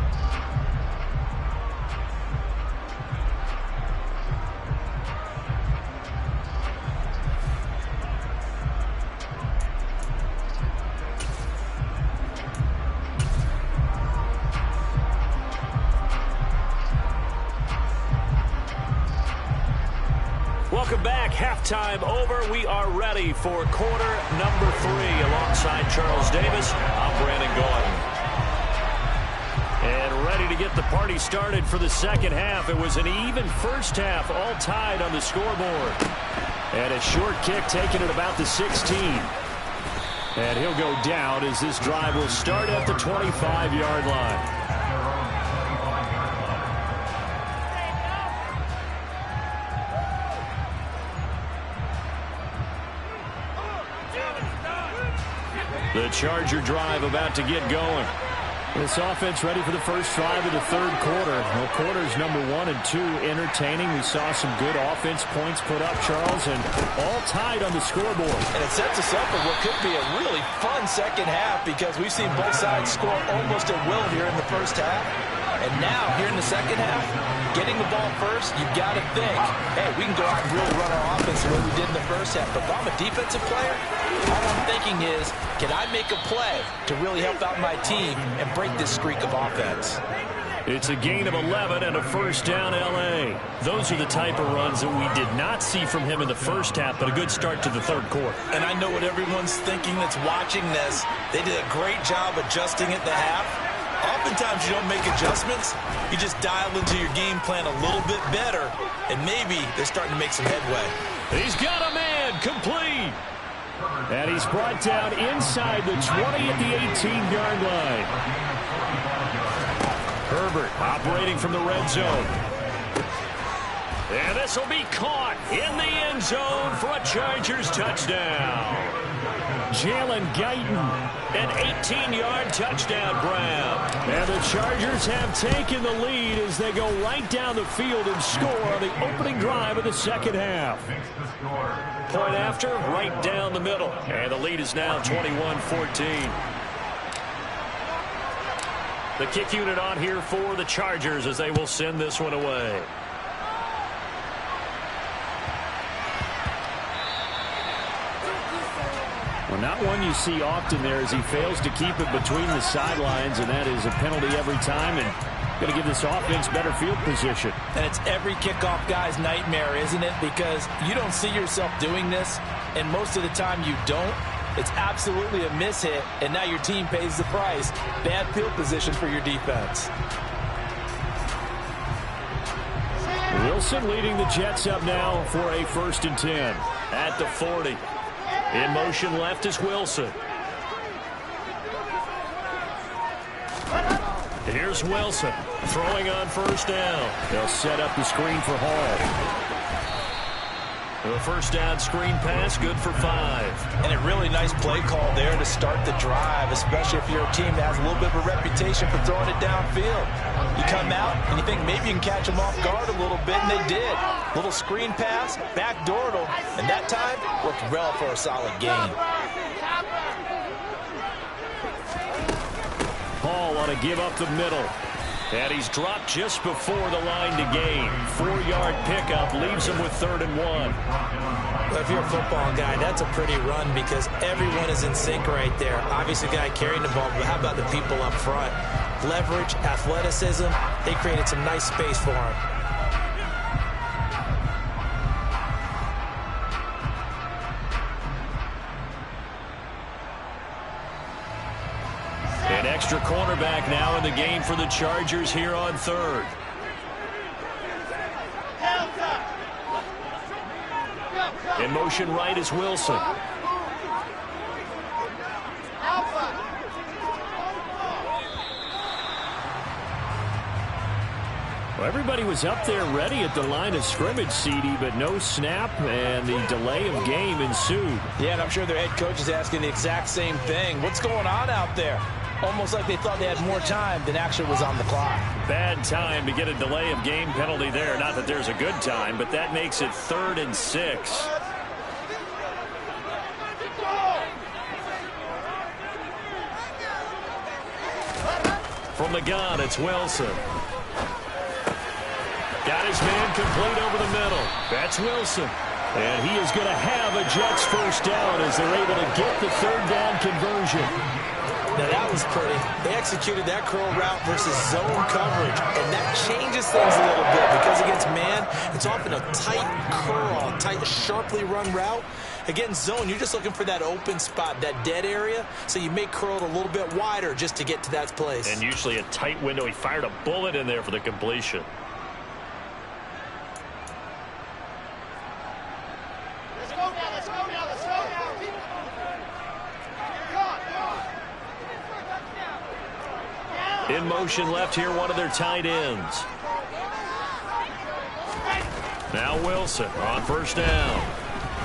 Welcome back. Halftime over. We are ready for quarter number 3. Alongside Charles Davis, I'm Brandon Gordon. And ready to get the party started for the 2nd half. It was an even first half, all tied on the scoreboard. And a short kick taken at about the 16. And he'll go down as this drive will start at the 25-yard line. The Charger drive about to get going. This offense ready for the first drive of the 3rd quarter. Well, quarters number 1 and 2 entertaining. We saw some good offense points put up, Charles, and all tied on the scoreboard.
And it sets us up for what could be a really fun 2nd half because we've seen both sides score almost at will here in the first half. And now, here in the 2nd half, getting the ball first, you've got to think, hey, we can go out and really run our offense the way we did in the first half. But if I'm a defensive player, all I'm thinking is, can I make a play to really help out my team and break this streak of offense?
It's a gain of 11 and a 1st down L.A. Those are the type of runs that we did not see from him in the first half, but a good start to the 3rd quarter.
And I know what everyone's thinking that's watching this. They did a great job adjusting at the half. Oftentimes you don't make adjustments. You just dial into your game plan a little bit better, and maybe they're starting to make some headway.
He's got a man complete. And he's brought down inside the 20 at the 18-yard line. Herbert operating from the red zone. And this will be caught in the end zone for a Chargers touchdown. Jalen Guyton, an 18-yard touchdown grab. And the Chargers have taken the lead as they go right down the field and score on the opening drive of the 2nd half. Point after, right down the middle. And the lead is now 21-14. The kick unit on here for the Chargers as they will send this one away. Well, not one you see often there as he fails to keep it between the sidelines, and that is a penalty every time, and going to give this offense better field position.
And it's every kickoff guy's nightmare, isn't it? Because you don't see yourself doing this, and most of the time you don't. It's absolutely a mishit, and now your team pays the price. Bad field position for your defense.
Wilson leading the Jets up now for a 1st and 10 at the 40. In motion left is Wilson. Here's Wilson throwing on 1st down. They'll set up the screen for Hall. The 1st down screen pass, good for 5.
And a really nice play call there to start the drive, especially if you're a team that has a little bit of a reputation for throwing it downfield. You come out and you think maybe you can catch them off guard a little bit, and they did. Little screen pass, backdoored them, and that time worked well for a solid gain.
Hall ought to give up the middle. And he's dropped just before the line to gain. 4-yard pickup leaves him with 3rd and 1.
Well, if you're a football guy, that's a pretty run because everyone is in sync right there. Obviously, the guy carrying the ball, but how about the people up front? Leverage, athleticism, they created some nice space for him.
An extra cornerback now in the game for the Chargers here on third. In motion right is Wilson.
Well, everybody was up there ready at the line of scrimmage, CD, but no snap, and the delay of game ensued.
Yeah, and I'm sure their head coach is asking the exact same thing. What's going on out there? Almost like they thought they had more time than actually was on the clock.
Bad time to get a delay of game penalty there. Not that there's a good time, but that makes it 3rd and 6.
From the gun, it's Wilson. Got his man complete over the middle. That's Wilson. And he is going to have a Jets first down as they're able to get the 3rd down conversion.
Now that was pretty. They executed that curl route versus zone coverage, and that changes things a little bit because against man, it's often a tight curl, tight, sharply run route. Against zone, you're just looking for that open spot, that dead area, so you may curl it a little bit wider just to get to that place.
And usually a tight window. He fired a bullet in there for the completion.
In motion left here, one of their tight ends. Now Wilson on first down.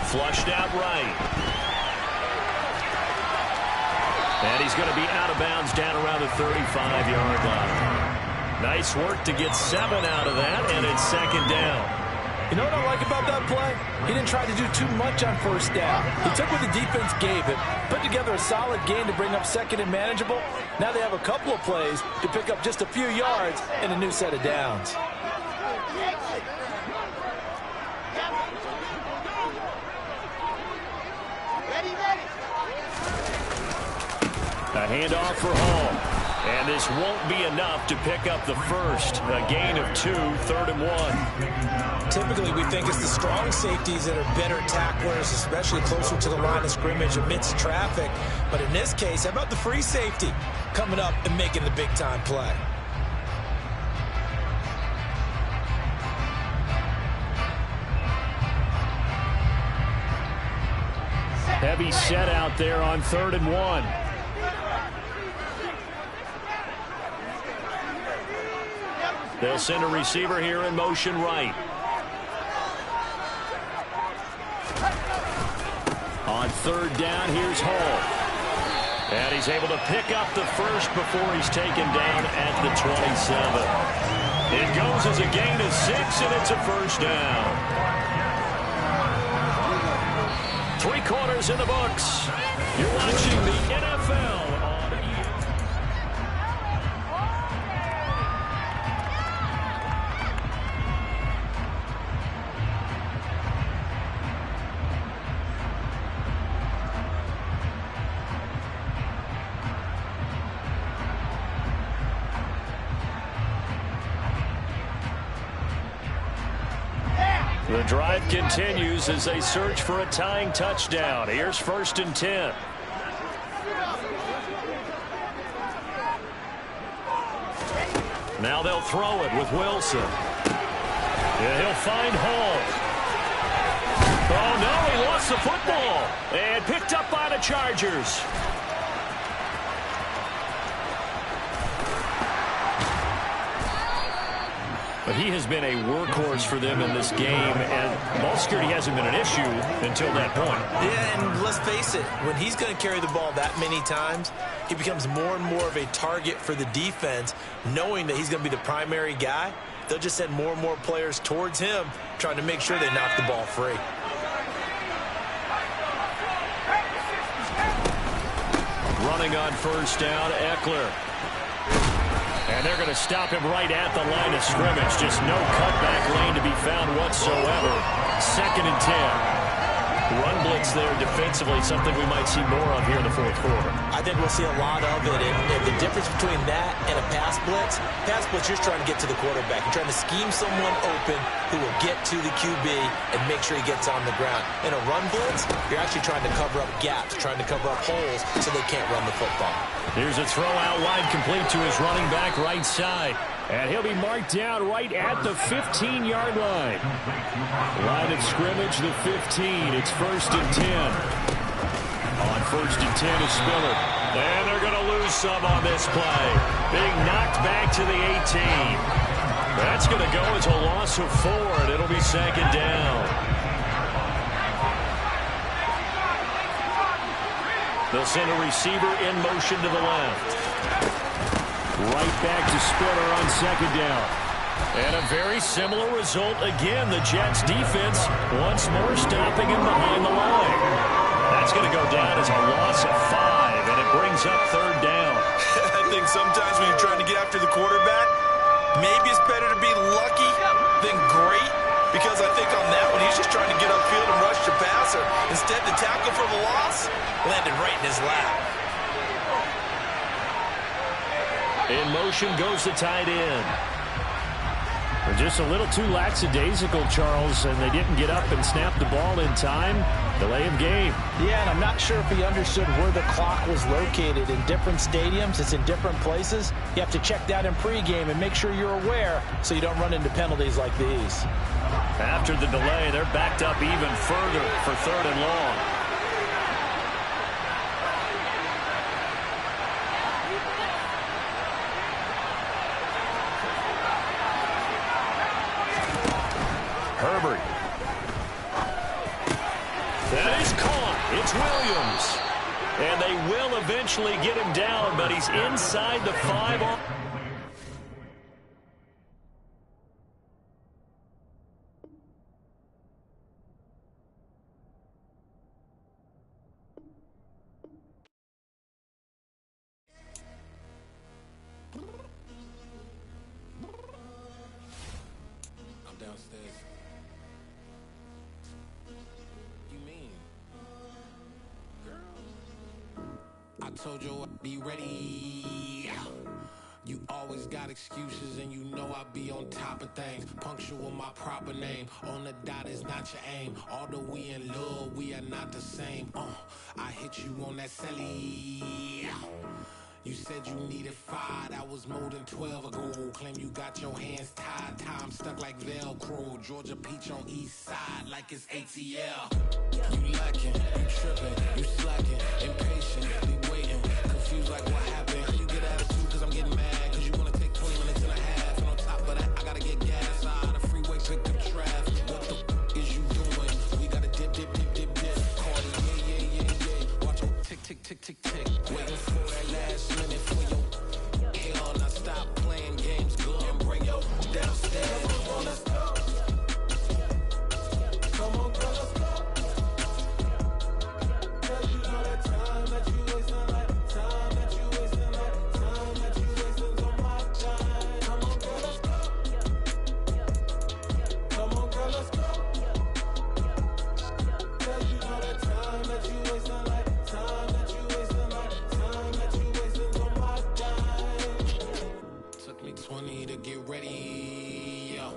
Flushed out right. And he's going to be out of bounds down around the 35-yard line. Nice work to get 7 out of that, and it's 2nd down.
You know what I like about that play? He didn't try to do too much on first down. He took what the defense gave him, put together a solid game to bring up 2nd and manageable. Now they have a couple of plays to pick up just a few yards and a new set of downs.
A handoff for Hall. And this won't be enough to pick up the first. A gain of 2, 3rd and 1.
Typically, we think it's the strong safeties that are better tacklers, especially closer to the line of scrimmage amidst traffic. But in this case, how about the free safety coming up and making the big-time play?
Heavy set out there on 3rd and 1.
They'll send a receiver here in motion right. On 3rd down, here's Hall. And he's able to pick up the first before he's taken down at the 27. It goes as a gain of 6, and it's a first down. 3 quarters in the books. You're watching the NFL on ESPN. The drive continues as they search for a tying touchdown. Here's 1st and 10. Now they'll throw it with Wilson. And he'll find Hall. Oh, no, he lost the football. And picked up by the Chargers. But he has been a workhorse for them in this game, and ball security hasn't been an issue until that point.
Yeah, and let's face it, when he's going to carry the ball that many times, he becomes more and more of a target for the defense, knowing that he's going to be the primary guy. They'll just send more and more players towards him, trying to make sure they knock the ball free.
Running on first down, Eckler. And they're going to stop him right at the line of scrimmage. Just no cutback lane to be found whatsoever. 2nd and 10. run blitz there defensively, something we might see more of here in the fourth quarter.
I think we'll see a lot of it. And the difference between that and a pass blitz, you're trying to get to the quarterback. You're trying to scheme someone open who will get to the QB and make sure he gets on the ground. In a run blitz, you're actually trying to cover up gaps, trying to cover up holes so they can't run the football.
Here's a throw out wide, complete to his running back right side.
And he'll be marked down right at the 15-yard line. Line of scrimmage, the 15. It's 1st and 10. On 1st and 10 is Spiller.
And they're going to lose some on this play. Being knocked back to the 18. That's going to go as a loss of 4, and it'll be 2nd down. They'll send a receiver in motion to the left.
Right back to Spiller on 2nd down.
And a very similar result again. The Jets defense once more stopping him behind the line. That's going to go down as a loss of 5, and it brings up 3rd down.
I think sometimes when you're trying to get after the quarterback, maybe it's better to be lucky than great, because I think on that one, he's just trying to get upfield and rush the passer. Instead, the tackle for the loss landed right in his lap.
In motion goes the tight end.
They're just a little too lackadaisical, Charles, and they didn't get up and snap the ball in time. Delay of game.
Yeah, and I'm not sure if he understood where the clock was located. In different stadiums, it's in different places. You have to check that in pregame and make sure you're aware so you don't run into penalties like these.
After the delay, they're backed up even further for 3rd and long. Herbert. That is caught. It's Williams. And they will eventually get him down, but he's inside the 5.
I'm downstairs. You mean? Girl, I told you I'd be ready. You always got excuses and you know I be on top of things. Punctual my proper name. On the dot is not your aim. Although we in love, we are not the same. I hit you on that celly. You said you needed 5, that was more than 12 ago. Claim you got your hands tied, time stuck like Velcro. Georgia Peach on east side like it's ATL. You lacking, you tripping, you slacking, impatient, be waiting, confused like what happened. How you get attitude cause I'm getting mad, cause you wanna take 20 minutes and a half. And on top of that, I gotta get gas out of the freeway, pick up traffic. What the is you doing? We gotta dip. Cardi, yeah. Watch your tick, waiting for that last minute for your hell. Now stop playing games, go and bring your downstairs. Come on, let's go. Come on, girl, let's go. Cause you know that time that you wasting, like time that you wasting, like time that you wasting on my time. Come on, girl, let's go. Come on, girl, let's go. Cause you know that time that you wasting, like time that you wasting, like time that you wasting on my time. Took me 20 to get ready, yo.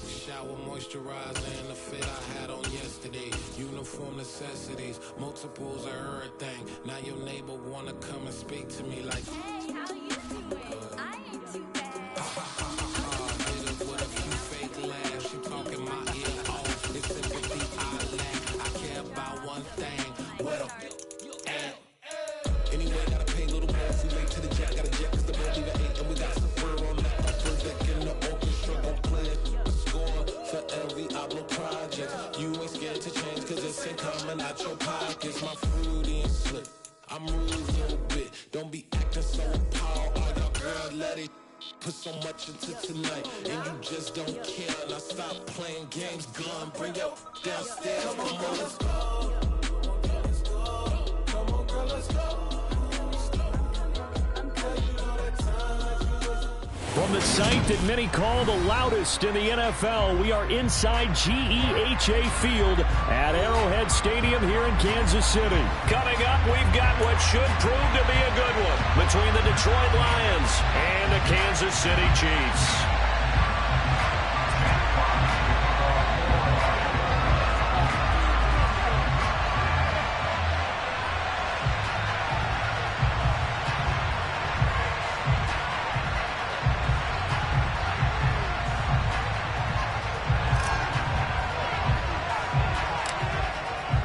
Shower moisturizer and the fit I had on yesterday. Uniform necessities, multiples of everything. Now your neighbor wanna come and speak to me like,
hey, how you doing? I ain't too bad.
hit her with a few fake laughs. She talking my ear off. It's sympathy I lack. I care about one thing. What a at. Anyway, gotta pay a little more if we late to the jet. Got a jet cause the boat leaving 8 and we got some fur on that. My first deck in the orchestra gon' play a score for every Oblo project. You ain't scared to change cause it's ain't coming out your pockets. My fruity and slip. I'm rude a little bit. Don't be acting so appalled. All y'all girls let it put so much into tonight and you just don't care. Now stop playing games, gun, bring your downstairs. Come on, let's go. Come on, girl, let's go.
Well,
From the site that many call the loudest in the NFL, we are inside GEHA Field at Arrowhead Stadium here in Kansas City.
Coming up, we've got what should prove to be a good one between the Detroit Lions and the Kansas City Chiefs.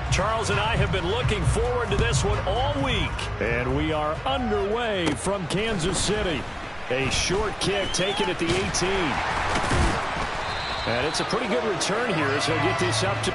Charles and I have been looking forward to this one all week.
And we are underway from Kansas City. A short kick taken at the 18. And it's a pretty good return here as he'll get this up to...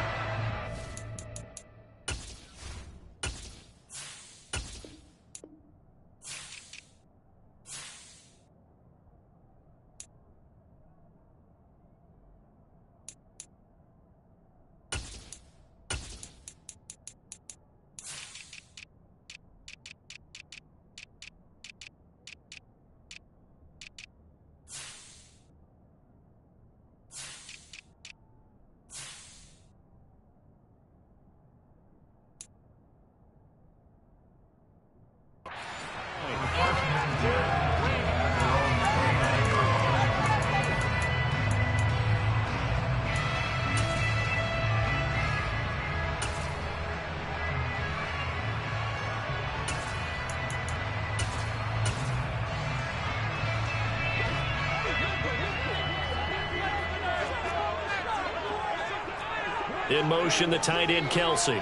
In motion, the tight end, Kelsey.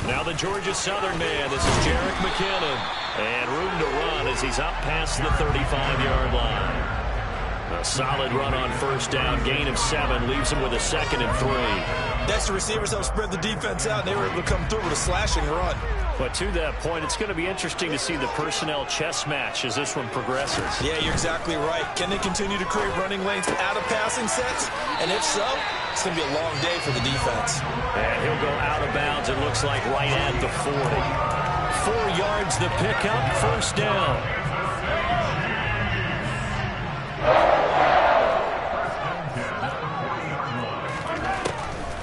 Now the Georgia Southern man. This is Jerick McKinnon. And room to run as he's up past the 35-yard line. A solid run on first down. Gain of 7 leaves him with a 2nd and 3.
That's the receivers help spread the defense out, and they were able to come through with a slashing run.
But to that point, it's going to be interesting to see the personnel chess match as this one progresses.
Yeah, you're exactly right. Can they continue to create running lanes out of passing sets? And if so, it's going to be a long day for the defense.
And he'll go out of bounds, it looks like, right at the 40. 4 yards the pickup, first down.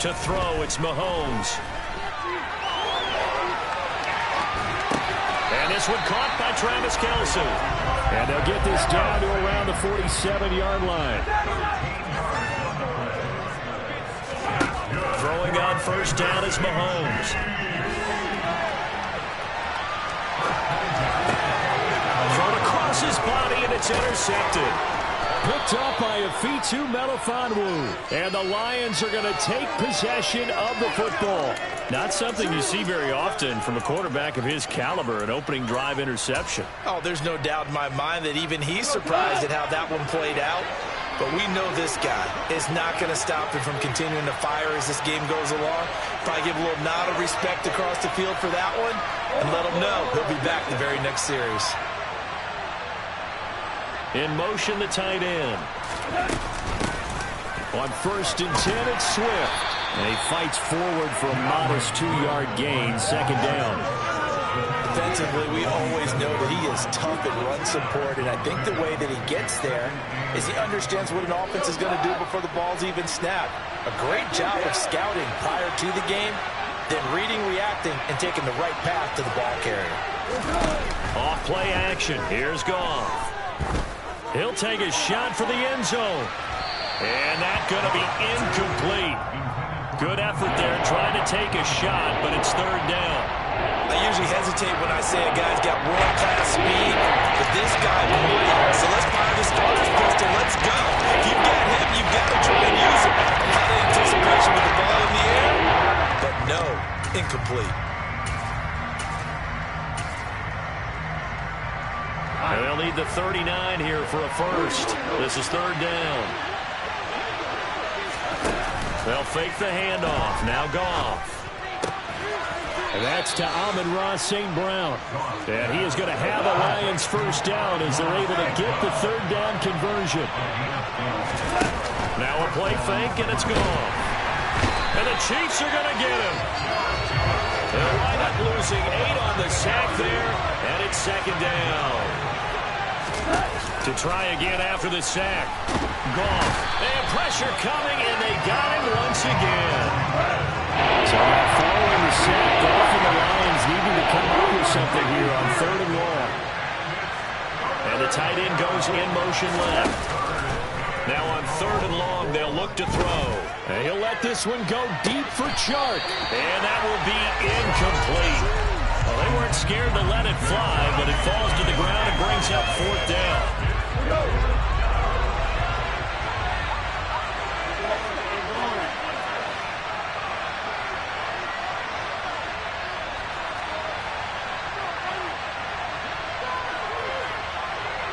To throw, it's Mahomes. And this one caught by Travis Kelce.
And they'll get this down to around the 47-yard line.
Throwing on first down is Mahomes. Thrown across his body, and it's intercepted.
Picked up by Afitu Melifonwu. And the Lions are going to take possession of the football. Not something you see very often from a quarterback of his caliber, an opening drive interception.
Oh, there's no doubt in my mind that even he's surprised at how that one played out. But we know this guy is not going to stop him from continuing to fire as this game goes along. Probably give a little nod of respect across the field for that one and let him know he'll be back the very next series.
In motion, the tight end.
On first and 10, it's Swift. And he fights forward for a modest 2-yard gain, 2nd down.
Defensively, we always know that he is tough at run support, and I think the way that he gets there is he understands what an offense is going to do before the ball's even snapped. A great job of scouting prior to the game, then reading, reacting, and taking the right path to the ball carrier.
Off play action. Here's Goff. He'll take a shot for the end zone. And that's going to be incomplete. Good effort there trying to take a shot, but it's 3rd down.
I usually hesitate when I say a guy's got world-class speed, but this guy might. So let's fire the starter's pistol. Let's go. If you've got him, you've got to try and use him. A lot of anticipation with the ball in the air, but no, incomplete.
And they'll need the 39 here for a first. This is 3rd down. They'll fake the handoff. Now Goff.
And that's to Amon-Ra St. Brown. And he is going to have a Lions first down as they're able to get the 3rd down conversion.
Now a play fake, and it's Goff. And the Chiefs are going to get him. They'll wind up losing 8 on the sack there, and it's second down. To try again after the sack. Goff. They have pressure coming, and they got him once again.
So following the sack, Goff and the Lions needing to come up with something here on 3rd and long.
And the tight end goes in motion left. Now on 3rd and long, they'll look to throw. And he'll let this one go deep for Chark. And that will be incomplete. Well, they weren't scared to let it fly, but it falls to the ground and brings up 4th down.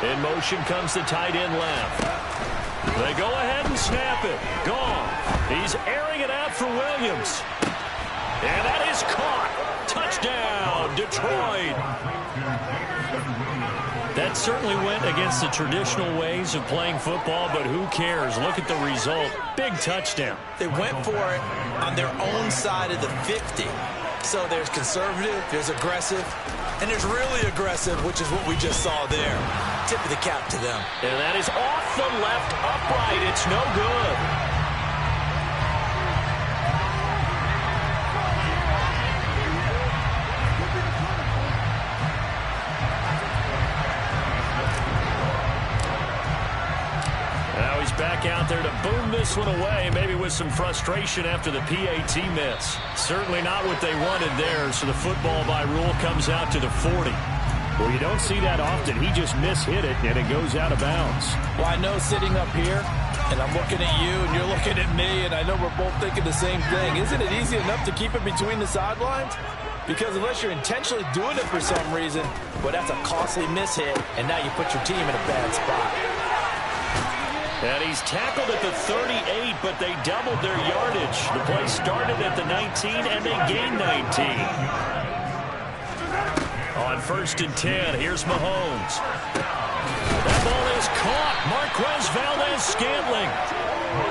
In motion comes the tight end left. They go ahead and snap it. Gone. He's airing it out for Williams. And that is caught. Touchdown, Detroit. That certainly went against the traditional ways of playing football, but who cares? Look at the result. Big touchdown.
They went for it on their own side of the 50. So there's conservative, there's aggressive, and there's really aggressive, which is what we just saw there. Tip of the cap to them.
And that is off the left upright. It's no good. Now he's back out there to boom this one away, maybe with some frustration after the PAT miss. Certainly not what they wanted there, so the football by rule comes out to the 40.
Well, you don't see that often. He just mishit it, and it goes out of bounds.
Well, I know sitting up here, and I'm looking at you, and you're looking at me, and I know we're both thinking the same thing. Isn't it easy enough to keep it between the sidelines? Because unless you're intentionally doing it for some reason, well, that's a costly mishit, and now you put your team in a bad spot.
And he's tackled at the 38, but they doubled their yardage. The play started at the 19, and they gained 19. On 1st and 10, here's Mahomes. That ball is caught. Marquez Valdes-Scantling.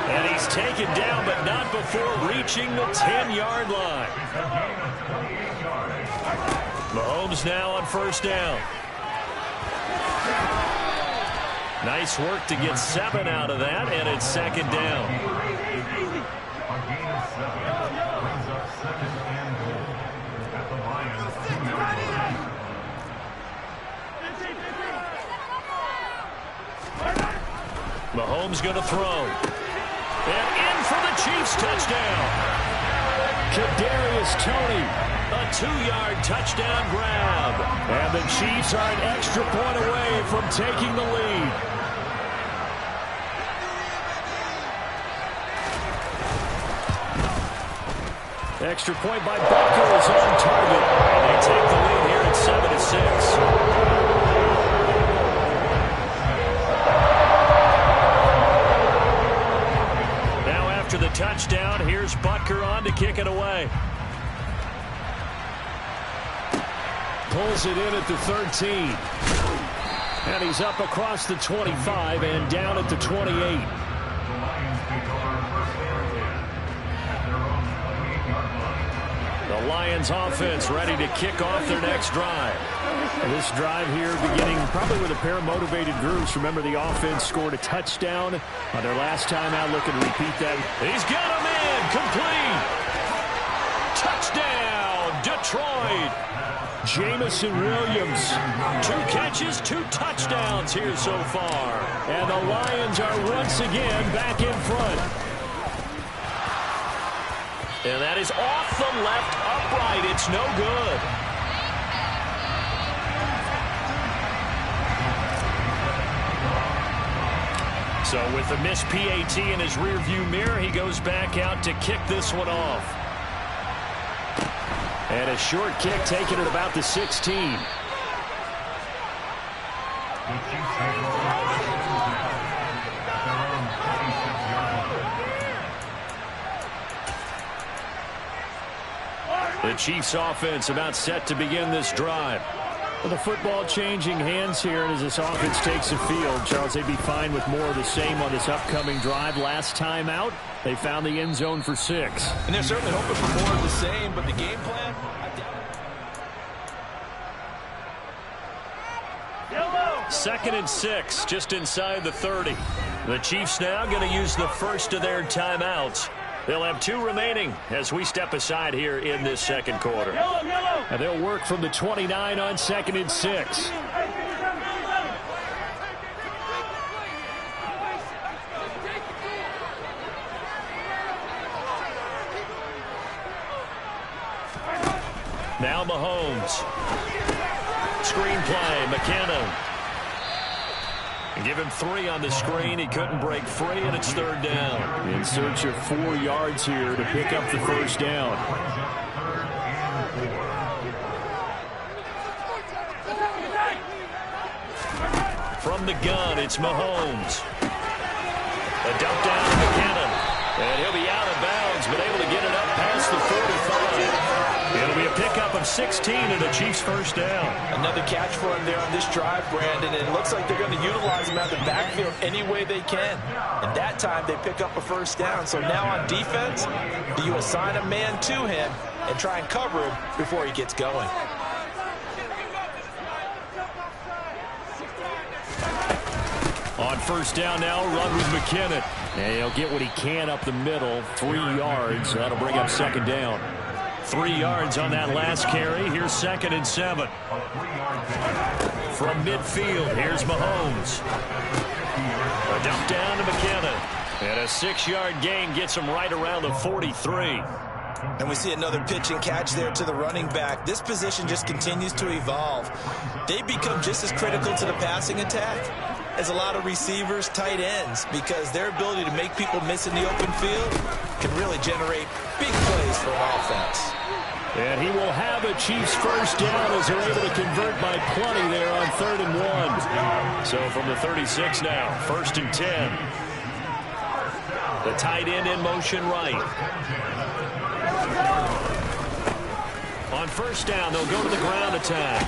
And he's taken down, but not before reaching the 10-yard line. Mahomes now on 1st down. Nice work to get 7 out of that, and it's 2nd down. Mahomes going to throw. And in for the Chiefs touchdown.
Kadarius Toney.
A 2-yard touchdown grab.
And the Chiefs are an extra point away from taking the lead. Extra point by Butker is on target.
And they take the lead here at 7-6. After the touchdown, here's Butker on to kick it away.
Pulls it in at the 13. And he's up across the 25 and down at the 28.
The Lions offense ready to kick off their next drive.
This drive here beginning probably with a pair of motivated groups. Remember, the offense scored a touchdown on their last time out. Looking to repeat that.
He's got him in. Complete. Touchdown, Detroit.
Jamison Williams.
2 catches, 2 touchdowns here so far.
And the Lions are once again back in front.
And that is off the left upright. It's no good. So with the missed PAT in his rearview mirror, he goes back out to kick this one off.
And a short kick taken at about the 16.
The Chiefs offense about set to begin this drive.
Well, the football changing hands here, and as this offense takes the field, Charles, they'd be fine with more of the same on this upcoming drive. Last time out, they found the end zone for 6.
And they're certainly hoping for more of the same, but the game plan,
Second and 6, just inside the 30. The Chiefs now going to use the first of their timeouts. They'll have 2 remaining as we step aside here in this second quarter.
And they'll work from the 29 on second and 6.
Now Mahomes. Screen play, McKinnon. Give him 3 on the screen. He couldn't break free, and it's 3rd down.
In search of 4 yards here to pick up the first down.
From the gun, it's Mahomes. A dump down to McKinnon. And he'll be out of bounds, but able to get it up past the 45. It'll be a pickup of 16 and a Chiefs first down.
another catch for him there on this drive, Brandon. And it looks like they're going to utilize him out the backfield any way they can. And that time they pick up a first down. So now on defense, do you assign a man to him and try and cover him before he gets going?
On first down now, run with McKinnon.
And he'll get what he can up the middle, 3 yards. That'll bring up second down.
3 yards on that last carry. Here's 2nd and 7. From midfield, here's Mahomes. A dump down to McKinnon. And a 6-yard gain gets him right around the 43.
And we see another pitch and catch there to the running back. This position just continues to evolve. They become just as critical to the passing attack as a lot of receivers, tight ends, because their ability to make people miss in the open field can really generate big plays for an offense.
And he will have a Chiefs first down as they're able to convert by plenty there on 3rd and 1.
So from the 36 now, 1st and 10. The tight end in motion right. On first down, they'll go to the ground attack.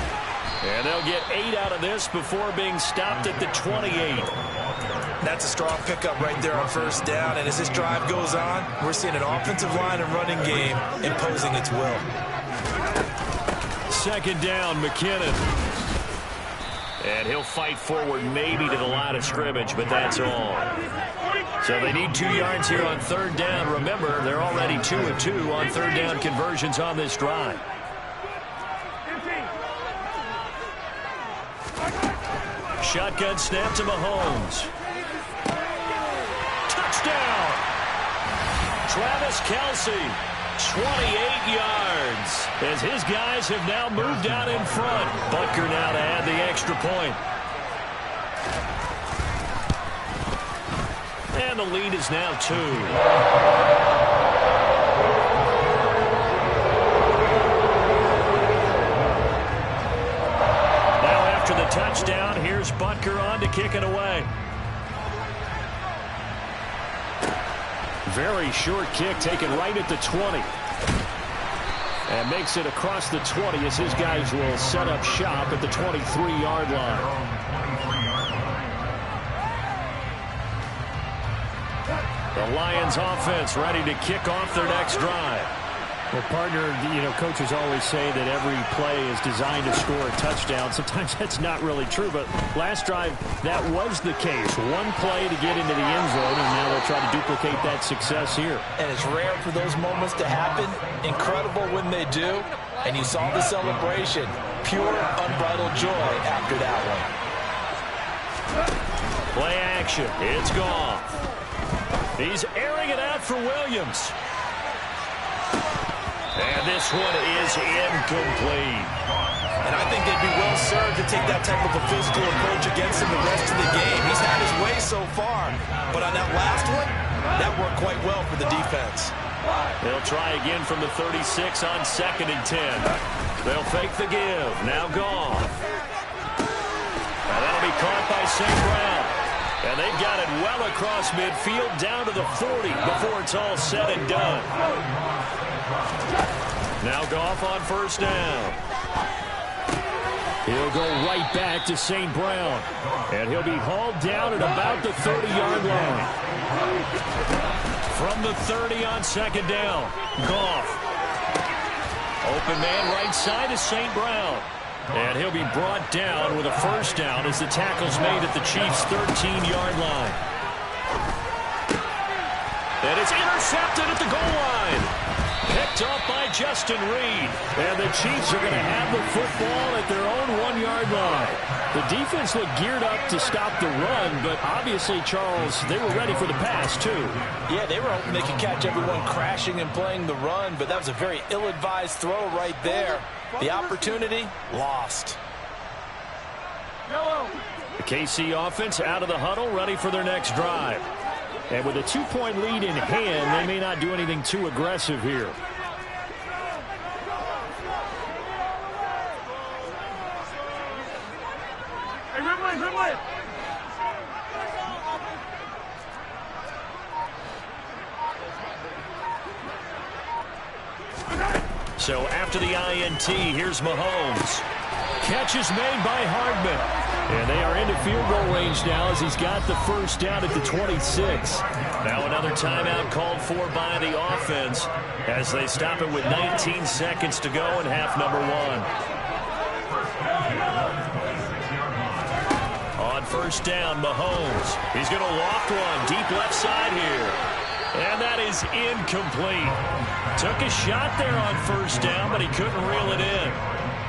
And they'll get 8 out of this before being stopped at the 28.
That's a strong pickup right there on first down. And as this drive goes on, we're seeing an offensive line and running game imposing its will.
2nd down, McKinnon. And he'll fight forward maybe to the line of scrimmage, but that's all. So they need 2 yards here on 3rd down. Remember, they're already 2 of 2 on 3rd down conversions on this drive. Shotgun snap to Mahomes. Touchdown! Travis Kelce, 28 yards. As his guys have now moved out in front. Butker now to add the extra point. And the lead is now 2. Touchdown. Here's Butker on to kick it away.
Very short kick taken right at the 20. And makes it across the 20 as his guys will set up shop at the 23-yard line.
The Lions offense ready to kick off their next drive.
Well, partner, coaches always say that every play is designed to score a touchdown. Sometimes that's not really true, but last drive, that was the case. One play to get into the end zone, and now they'll try to duplicate that success here.
And it's rare for those moments to happen. Incredible when they do. And you saw the celebration. Pure, unbridled joy after that one.
Play action. It's gone. He's airing it out for Williams. And this one is incomplete.
And I think they'd be well served to take that type of a physical approach against him the rest of the game. He's had his way so far, but on that last one, that worked quite well for the defense.
They'll try again from the 36 on 2nd and 10. They'll fake the give. Now gone. And that'll be caught by St. Brown. And they've got it well across midfield down to the 40 before it's all said and done. Now Goff on first down.
He'll go right back to St. Brown. And he'll be hauled down at about the 30-yard line. From the 30 on second down, Goff. Open man right side is St. Brown. And he'll be brought down with a first down as the tackle's made at the Chiefs' 13-yard line. And it's intercepted at the goal line. Picked up by Justin Reed. And the Chiefs are going to have the football at their own 1-yard line. The defense looked geared up to stop the run, but obviously, Charles, they were ready for the pass, too.
Yeah, they were hoping they could catch everyone crashing and playing the run, but that was a very ill-advised throw right there. The opportunity, lost.
The KC offense out of the huddle, ready for their next drive. And with a 2-point lead in hand, they may not do anything too aggressive here. So after the INT, here's Mahomes. Catch is made by Hardman. And they are into field goal range now as he's got the first down at the 26. Now another timeout called for by the offense as they stop it with 19 seconds to go in half number 1. On first down, Mahomes. He's going to loft one deep left side here. And that is incomplete. Took a shot there on first down, but he couldn't reel it in.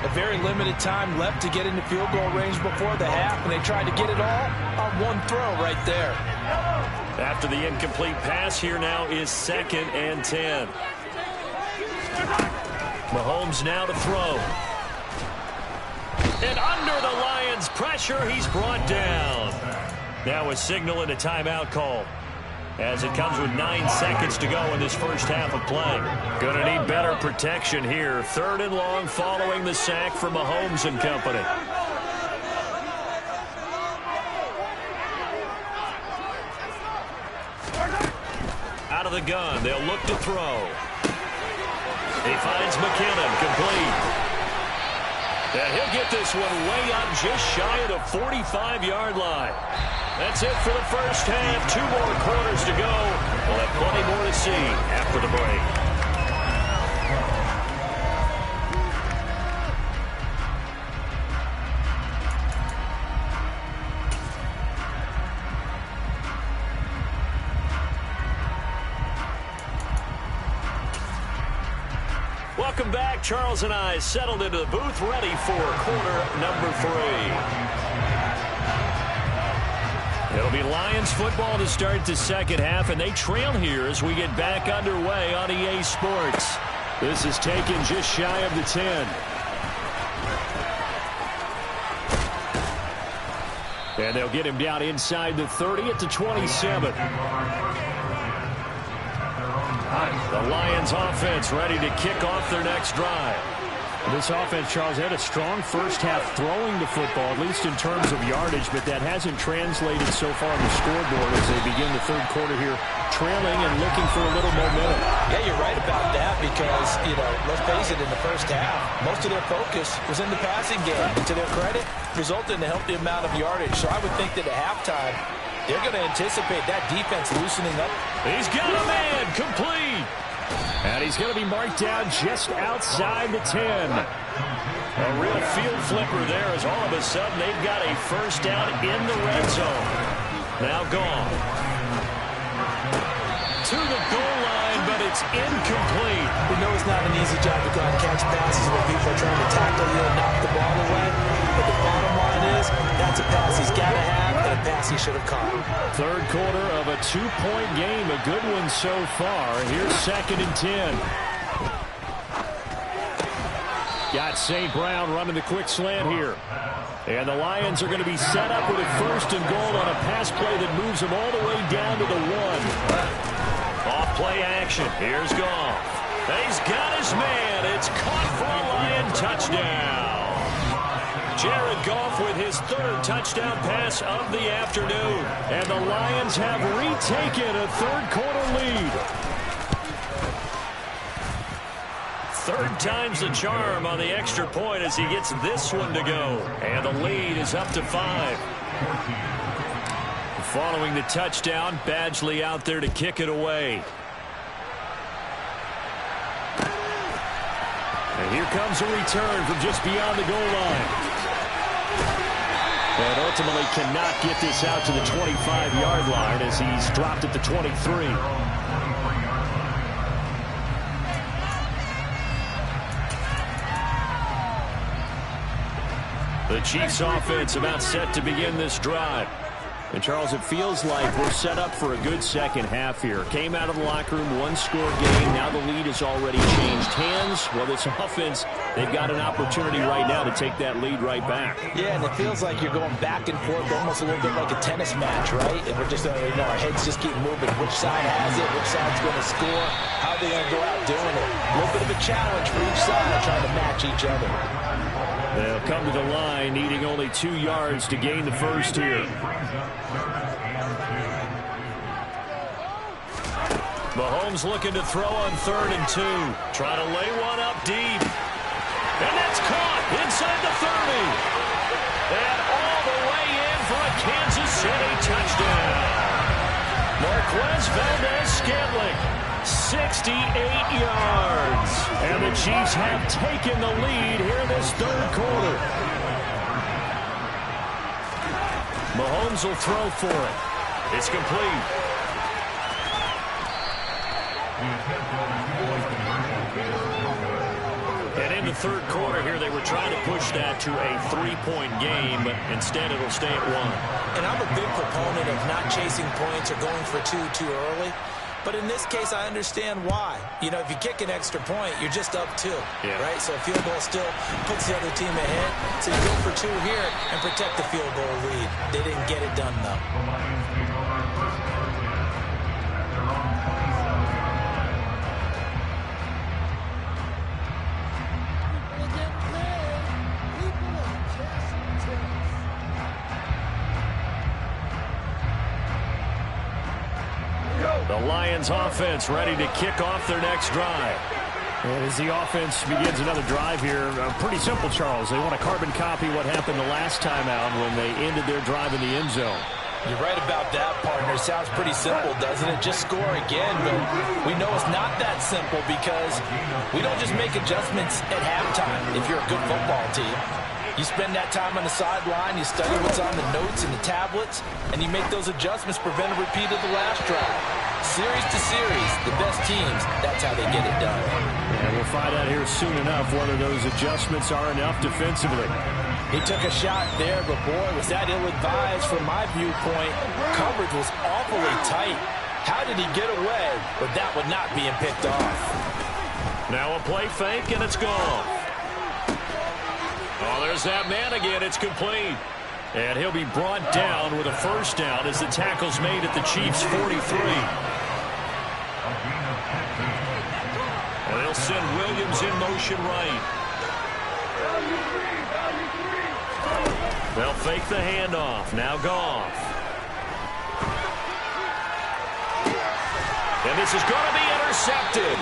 A very limited time left to get into field goal range before the half, and they tried to get it all on one throw right there.
After the incomplete pass, here now is 2nd and 10. Mahomes now to throw. And under the Lions' pressure, he's brought down. Now a signal and a timeout call, as it comes with 9 seconds to go in this first half of play. Going to need better protection here. 3rd and long following the sack from Mahomes and company. Out of the gun, they'll look to throw. He finds McKinnon, complete. And he'll get this one way up just shy of the 45-yard line. That's it for the first half. 2 more quarters to go. We'll have plenty more to see after the break. Welcome back. Charles and I settled into the booth, ready for quarter number 3. It'll be Lions football to start the second half, and they trail here as we get back underway on EA Sports. This is taken just shy of the 10. And they'll get him down inside the 30 at the 27. The Lions offense ready to kick off their next drive. This offense, Charles, had a strong first half throwing the football, at least in terms of yardage, but that hasn't translated so far on the scoreboard as they begin the third quarter here, trailing and looking for a little momentum.
Yeah, you're right about that because, let's face it, in the first half, most of their focus was in the passing game. And to their credit, resulted in a healthy amount of yardage. So I would think that at halftime, they're going to anticipate that defense loosening up.
He's got a man, complete. And he's going to be marked down just outside the 10. A real field flipper there as all of a sudden they've got a first down in the red zone. Now gone. To the goal line, but it's incomplete.
We know it's not an easy job to go and catch passes when people are trying to tackle you and knock the ball away. But the bottom line is, that's a pass he's got to have and a pass he should have caught.
Third quarter of a 2-point game, a good one so far. Here's 2nd and 10. Got St. Brown running the quick slant here. And the Lions are going to be set up with a 1st and goal on a pass play that moves them all the way down to the 1. Off play action. Here's Goff. He's got his man. It's caught for a Lion touchdown. Jared Goff with his 3rd touchdown pass of the afternoon. And the Lions have retaken a third quarter lead.
Third time's the charm on the extra point as he gets this one to go. And the lead is up to 5. Following the touchdown, Badgley out there to kick it away. And here comes a return from just beyond the goal line. And ultimately cannot get this out to the 25-yard line as he's dropped at the 23. The Chiefs offense about set to begin this drive. And, Charles, it feels like we're set up for a good second half here. Came out of the locker room, one-score game. Now the lead has already changed hands. Well, this offense, they've got an opportunity right now to take that lead right back.
Yeah, and it feels like you're going back and forth almost a little bit like a tennis match, right? And we're just, our heads just keep moving. Which side has it? Which side's going to score? How are they going to go out doing it? A little bit of a challenge for each side trying to match each other.
They'll come to the line, needing only 2 yards to gain the first here. Mahomes looking to throw on 3rd and 2. Trying to lay one up deep. And that's caught inside the 30. And all the way in for a Kansas City touchdown. Marquez Valdez-Scantling, 68 yards. And the Chiefs have taken the lead here in this 3rd quarter. Mahomes will throw for it. It's complete. And in the 3rd quarter here, they were trying to push that to a 3-point game, but instead it'll stay at 1.
And I'm a big proponent of not chasing points or going for 2 too early. But in this case, I understand why. If you kick an extra point, you're just up 2, right? So a field goal still puts the other team ahead. So you go for 2 here and protect the field goal lead. They didn't get it done, though.
The Lions offense ready to kick off their next drive. And as the offense begins another drive here, pretty simple, Charles. They want to carbon copy what happened the last time out when they ended their drive in the end zone.
You're right about that, partner. Sounds pretty simple, doesn't it? Just score again, but we know it's not that simple because we don't just make adjustments at halftime if you're a good football team. You spend that time on the sideline, you study what's on the notes and the tablets, and you make those adjustments, prevent a repeat of the last drive. Series to series, the best teams, that's how they get it done.
And we'll find out here soon enough whether those adjustments are enough defensively.
He took a shot there, but boy, was that ill-advised from my viewpoint. Coverage was awfully tight. How did he get away with that one not being picked off?
Now a play fake, and it's gone. Oh, there's that man again. It's complete. And he'll be brought down with a first down as the tackle's made at the Chiefs' 43. And they'll send Williams in motion right. They'll fake the handoff. Now Goff. And this is going to be intercepted.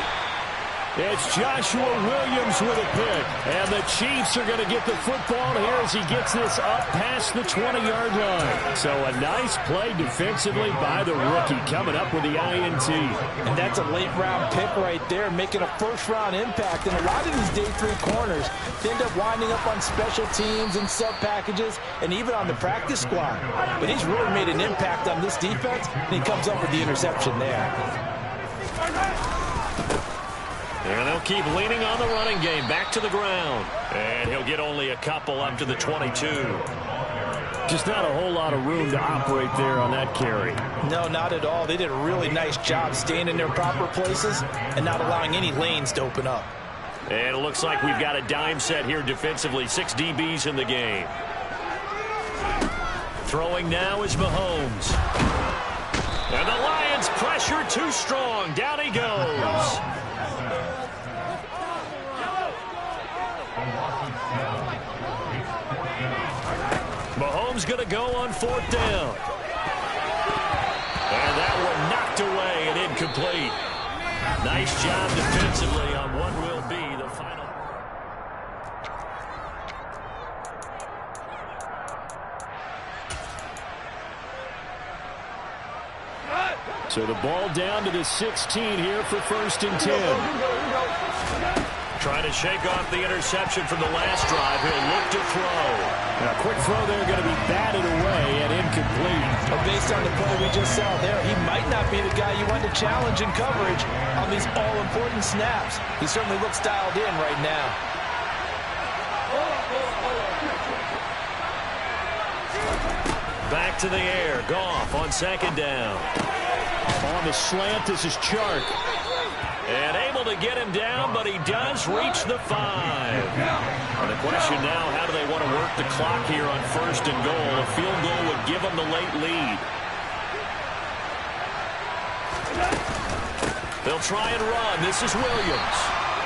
It's Joshua Williams with a pick. And the Chiefs are going to get the football here as he gets this up past the 20-yard line. So a nice play defensively by the rookie coming up with the INT.
And that's a late-round pick right there, making a first-round impact. And a lot of these day 3 corners end up winding up on special teams and sub-packages and even on the practice squad. But he's really made an impact on this defense, and he comes up with the interception there.
And they'll keep leaning on the running game. Back to the ground. And he'll get only a couple up to the 22. Just not a whole lot of room to operate there on that carry.
No, not at all. They did a really nice job staying in their proper places and not allowing any lanes to open up.
And it looks like we've got a dime set here defensively. 6 DBs in the game. Throwing now is Mahomes. And the Lions pressure too strong. Down he goes. Mahomes going to go on 4th down. And that one knocked away and incomplete. Nice job defensively on what will be the
So the ball down to the 16 here for 1st and 10.
Trying to shake off the interception from the last drive. He'll look to throw.
And a quick throw there going to be batted away and incomplete.
But based on the play we just saw there, he might not be the guy you want to challenge in coverage on these all-important snaps. He certainly looks dialed in right now.
Back to the air. Goff on 2nd down.
On the slant, this is Chark.
And able to get him down, but he does reach the 5. And the question now, how do they want to work the clock here on 1st and goal? A field goal would give them the late lead. They'll try and run. This is Williams.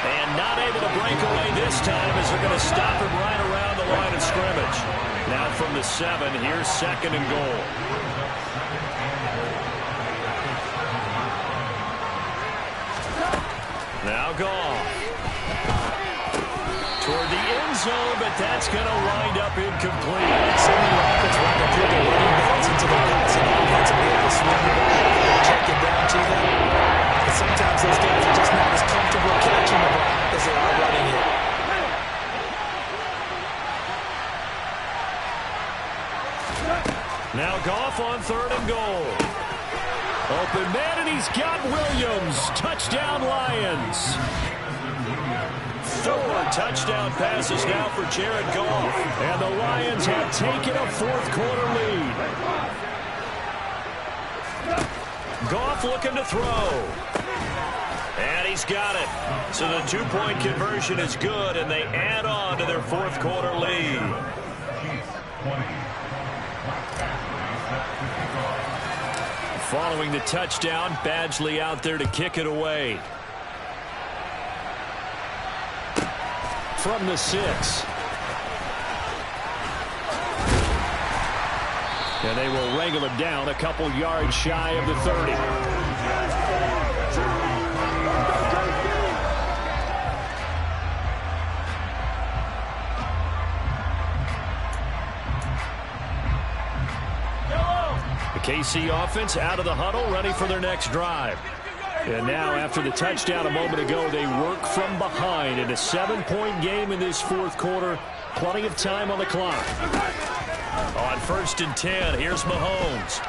And not able to break away this time as they're going to stop him right around the line of scrimmage. Now from the 7, here's 2nd and goal. Now Goff. Toward the end zone, but that's going to wind up incomplete.
So many offense running through the running backs into the passing offense and be able to swing the ball, check it down to them. But sometimes those guys are just not as comfortable catching the ball as they are running it.
Now Goff on 3rd and goal.
Open man, and he's got Williams. Touchdown, Lions.
4 touchdown passes now for Jared Goff.
And the Lions have taken a 4th quarter lead.
Goff looking to throw. And he's got it. So the 2-point conversion is good, and they add on to their 4th quarter lead. Following the touchdown, Badgley out there to kick it away.
From the 6. And they will wrangle him down a couple yards shy of the 30. The KC offense out of the huddle, ready for their next drive. And now, after the touchdown a moment ago, they work from behind in a 7-point game in this 4th quarter. Plenty of time on the clock.
On 1st and 10, here's Mahomes.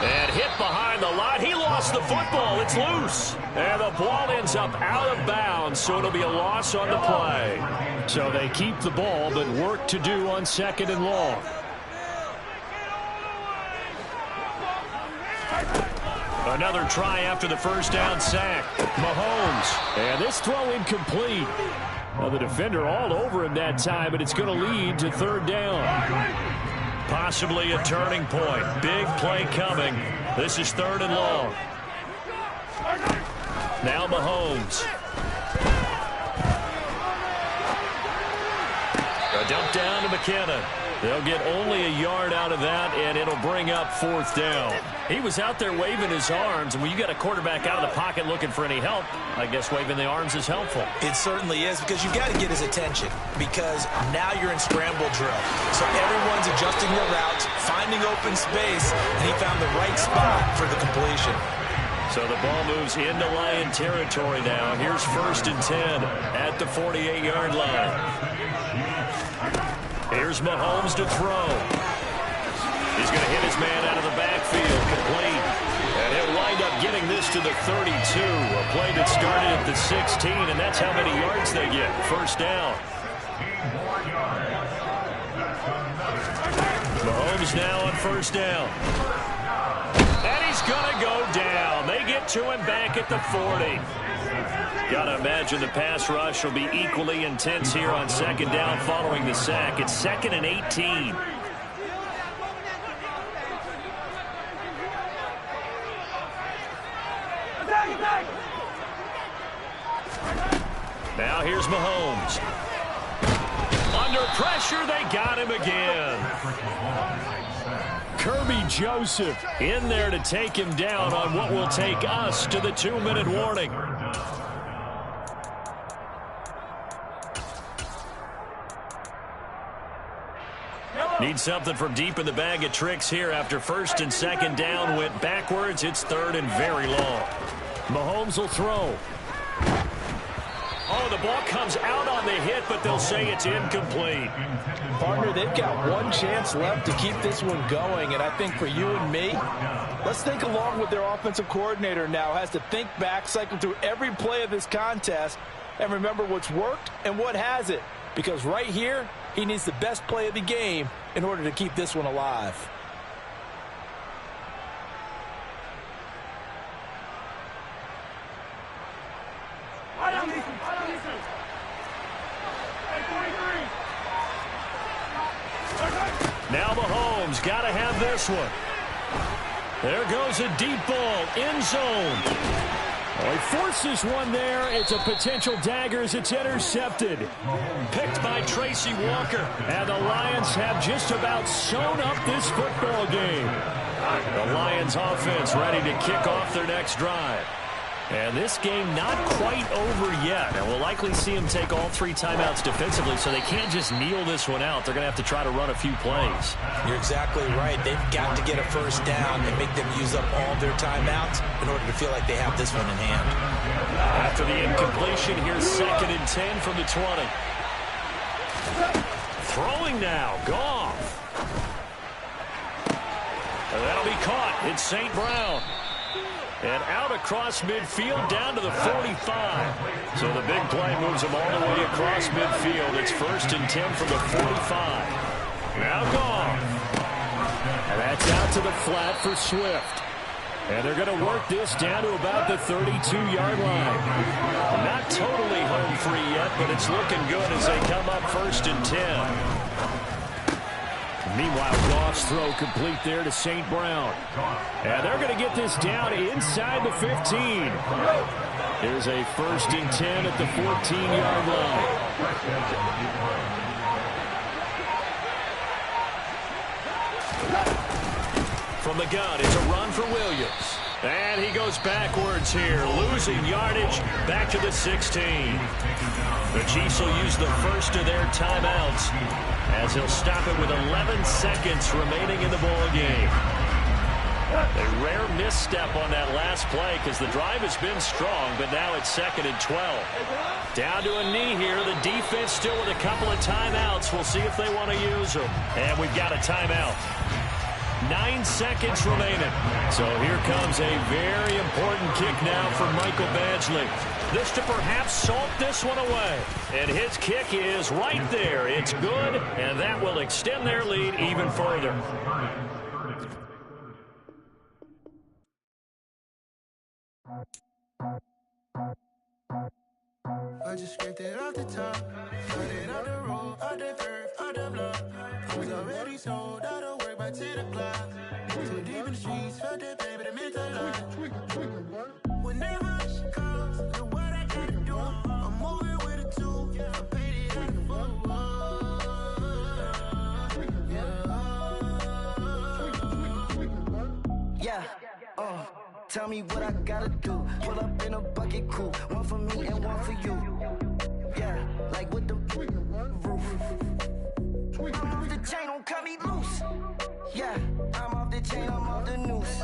And hit behind the line. He lost the football. It's loose. And the ball ends up out of bounds, so it'll be a loss on the play.
So they keep the ball, but work to do on 2nd and long.
Another try after the 1st down sack. Mahomes.
And this throw incomplete. Well, the defender all over him that time, but it's going to lead to 3rd down.
Possibly a turning point. Big play coming. This is 3rd and long. Now Mahomes. A dump down to McKinnon. They'll get only a yard out of that, and it'll bring up 4th down. He was out there waving his arms, and when you got a quarterback out of the pocket looking for any help, I guess waving the arms is helpful.
It certainly is, because you've got to get his attention, because now you're in scramble drill. So everyone's adjusting their routes, finding open space, and he found the right spot for the completion.
So the ball moves into Lion territory now. Here's 1st and 10 at the 48-yard line. Here's Mahomes to throw. He's going to hit his man out of the backfield, complete. And he'll wind up getting this to the 32. A play that started at the 16, and that's how many yards they get. 1st down. Mahomes now on 1st down. And he's going to go down. They get to him back at the 40. Got to imagine the pass rush will be equally intense here on 2nd down following the sack. It's 2nd and 18. Now here's Mahomes. Under pressure, they got him again.
Kirby Joseph
in there to take him down on what will take us to the 2-minute warning. Need something from deep in the bag of tricks here after first and second down went backwards. It's third and very long.
Mahomes will throw.
Oh, the ball comes out on the hit, but they'll say it's incomplete.
Partner, they've got one chance left to keep this one going, and I think for you and me, let's think along with their offensive coordinator now. Has to think back, cycle through every play of this contest, and remember what's worked and what hasn't. Because right here, he needs the best play of the game in order to keep this one alive.
Now Mahomes got to have this one. There goes a deep ball, end zone.
Well, he forces one there. It's a potential dagger as it's intercepted.
Picked by Tracy Walker.
And the Lions have just about sewn up this football game.
The Lions offense ready to kick off their next drive. And this game not quite over yet. And we'll likely see them take all 3 timeouts defensively, so they can't just kneel this one out. They're going to have to try to run a few plays.
You're exactly right. They've got to get a first down and make them use up all their timeouts in order to feel like they have this one in hand.
After the incompletion, here's second and 10 from the 20. Throwing now, Goff. And that'll be caught. It's St. Brown. And out across midfield down to the 45. So the big play moves them all the way across midfield. It's first and 10 from the 45. Now Goff.
And that's out to the flat for Swift. And they're going to work this down to about the 32-yard line.
Not totally home free yet, but it's looking good as they come up first and 10.
Meanwhile, Goff's throw complete there to St. Brown. And they're going to get this down inside the 15. Here's a first and 10 at the 14-yard line.
From the gun, it's a run for Williams. And he goes backwards here, losing yardage back to the 16. The Chiefs will use the first of their timeouts as he'll stop it with 11 seconds remaining in the ball game. A rare misstep on that last play because the drive has been strong, but now it's second and 12. Down to a knee here. The defense still with a couple of timeouts. We'll see if they want to use them. And we've got a timeout. 9 seconds remaining. So here comes a very important kick now for Michael Badgley. This to perhaps salt this one away. And his kick is right there. It's good, and that will extend their lead even further.
I just scraped it off the top, cut it out the road, out the curve, out the block. I was already sold out of work by 10 o'clock. Too deep in the streets, felt that baby, the mental line. Whenever she calls, do what I gotta do. I'm moving with a two, I paid it out the full. Yeah, tell me what I gotta do. Pull up in a bucket coupe, one for me and one for you. Yeah, like with the roof. I'm off the chain, don't cut me loose. Yeah, I'm off the chain, I'm off the noose.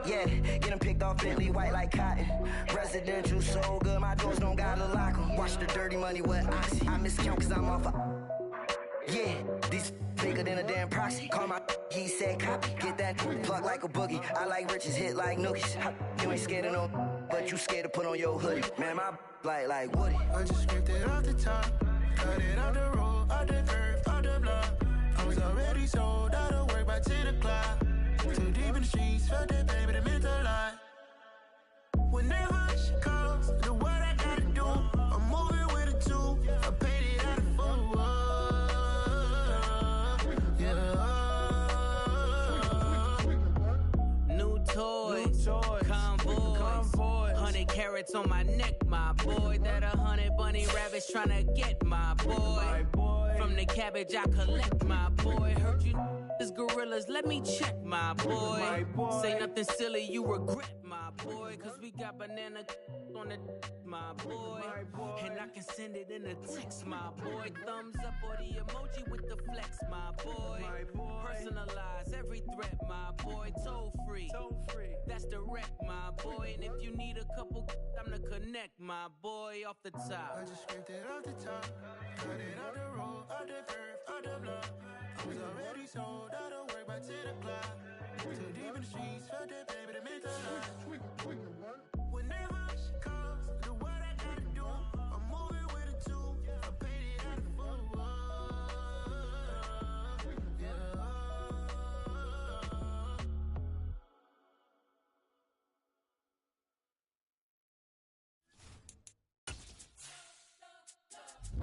Yeah, getting picked off Bentley white like cotton. Residential so good, my doors don't gotta lock 'em. Watch the dirty money with Oxy. I miscount cause I'm off yeah, these bigger than a damn proxy. Call my he said copy. Get that plug like a boogie. I like riches, hit like nookies. You ain't scared of no, but you scared to put on your hoodie. Man, my like Woody. I just scraped it off the top, cut it out the road, out the curve, out the block. I was already sold out of work by 10 o'clock. Too deep in the streets, felt that baby, the mental line. Whenever she calls, do what I gotta do. I'm moving with a two, I paid it out of full.
New toys, convoys, 100K carrots on my neck, my boy. That 100 bunny rabbits tryna get, my boy. From the cabbage I collect, my boy. Heard you is gorillas, let me check, my boy. Say nothing silly, you regret, my boy. Cause we got banana on the my boy. And I can send it in a text, my boy. Thumbs up or the emoji with the flex, my boy. Personalize every threat, my boy. Toll free, that's direct, my boy. And if you need a couple, I'm to connect, my boy, off the top.
I just scraped it off the top, cut it off the road, off the curve, off the block. I was already sold, out of work by 10 o'clock. Too deep in the streets, felt that baby to make a lot. Whenever she calls, do what I gotta do. I'm moving with a two, I paid it out of full. Yeah.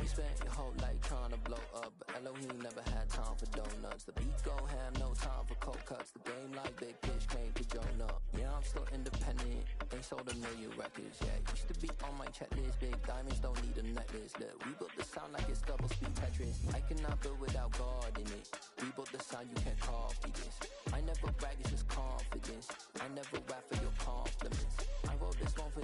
You spent your whole life trying to blow up, but Elohim never had time for donuts. The beat gon' have no time for cold cuts. The game like Big Fish came to Jonah. Yeah, I'm still independent, ain't sold a million records yet. Used to be on my checklist, big diamonds don't need a necklace. Look, we built the sound like it's double speed Tetris. I cannot build without God in it. We built the sound, you can't copy this. I never brag, it's just confidence. I never rap for your compliments. I wrote this one for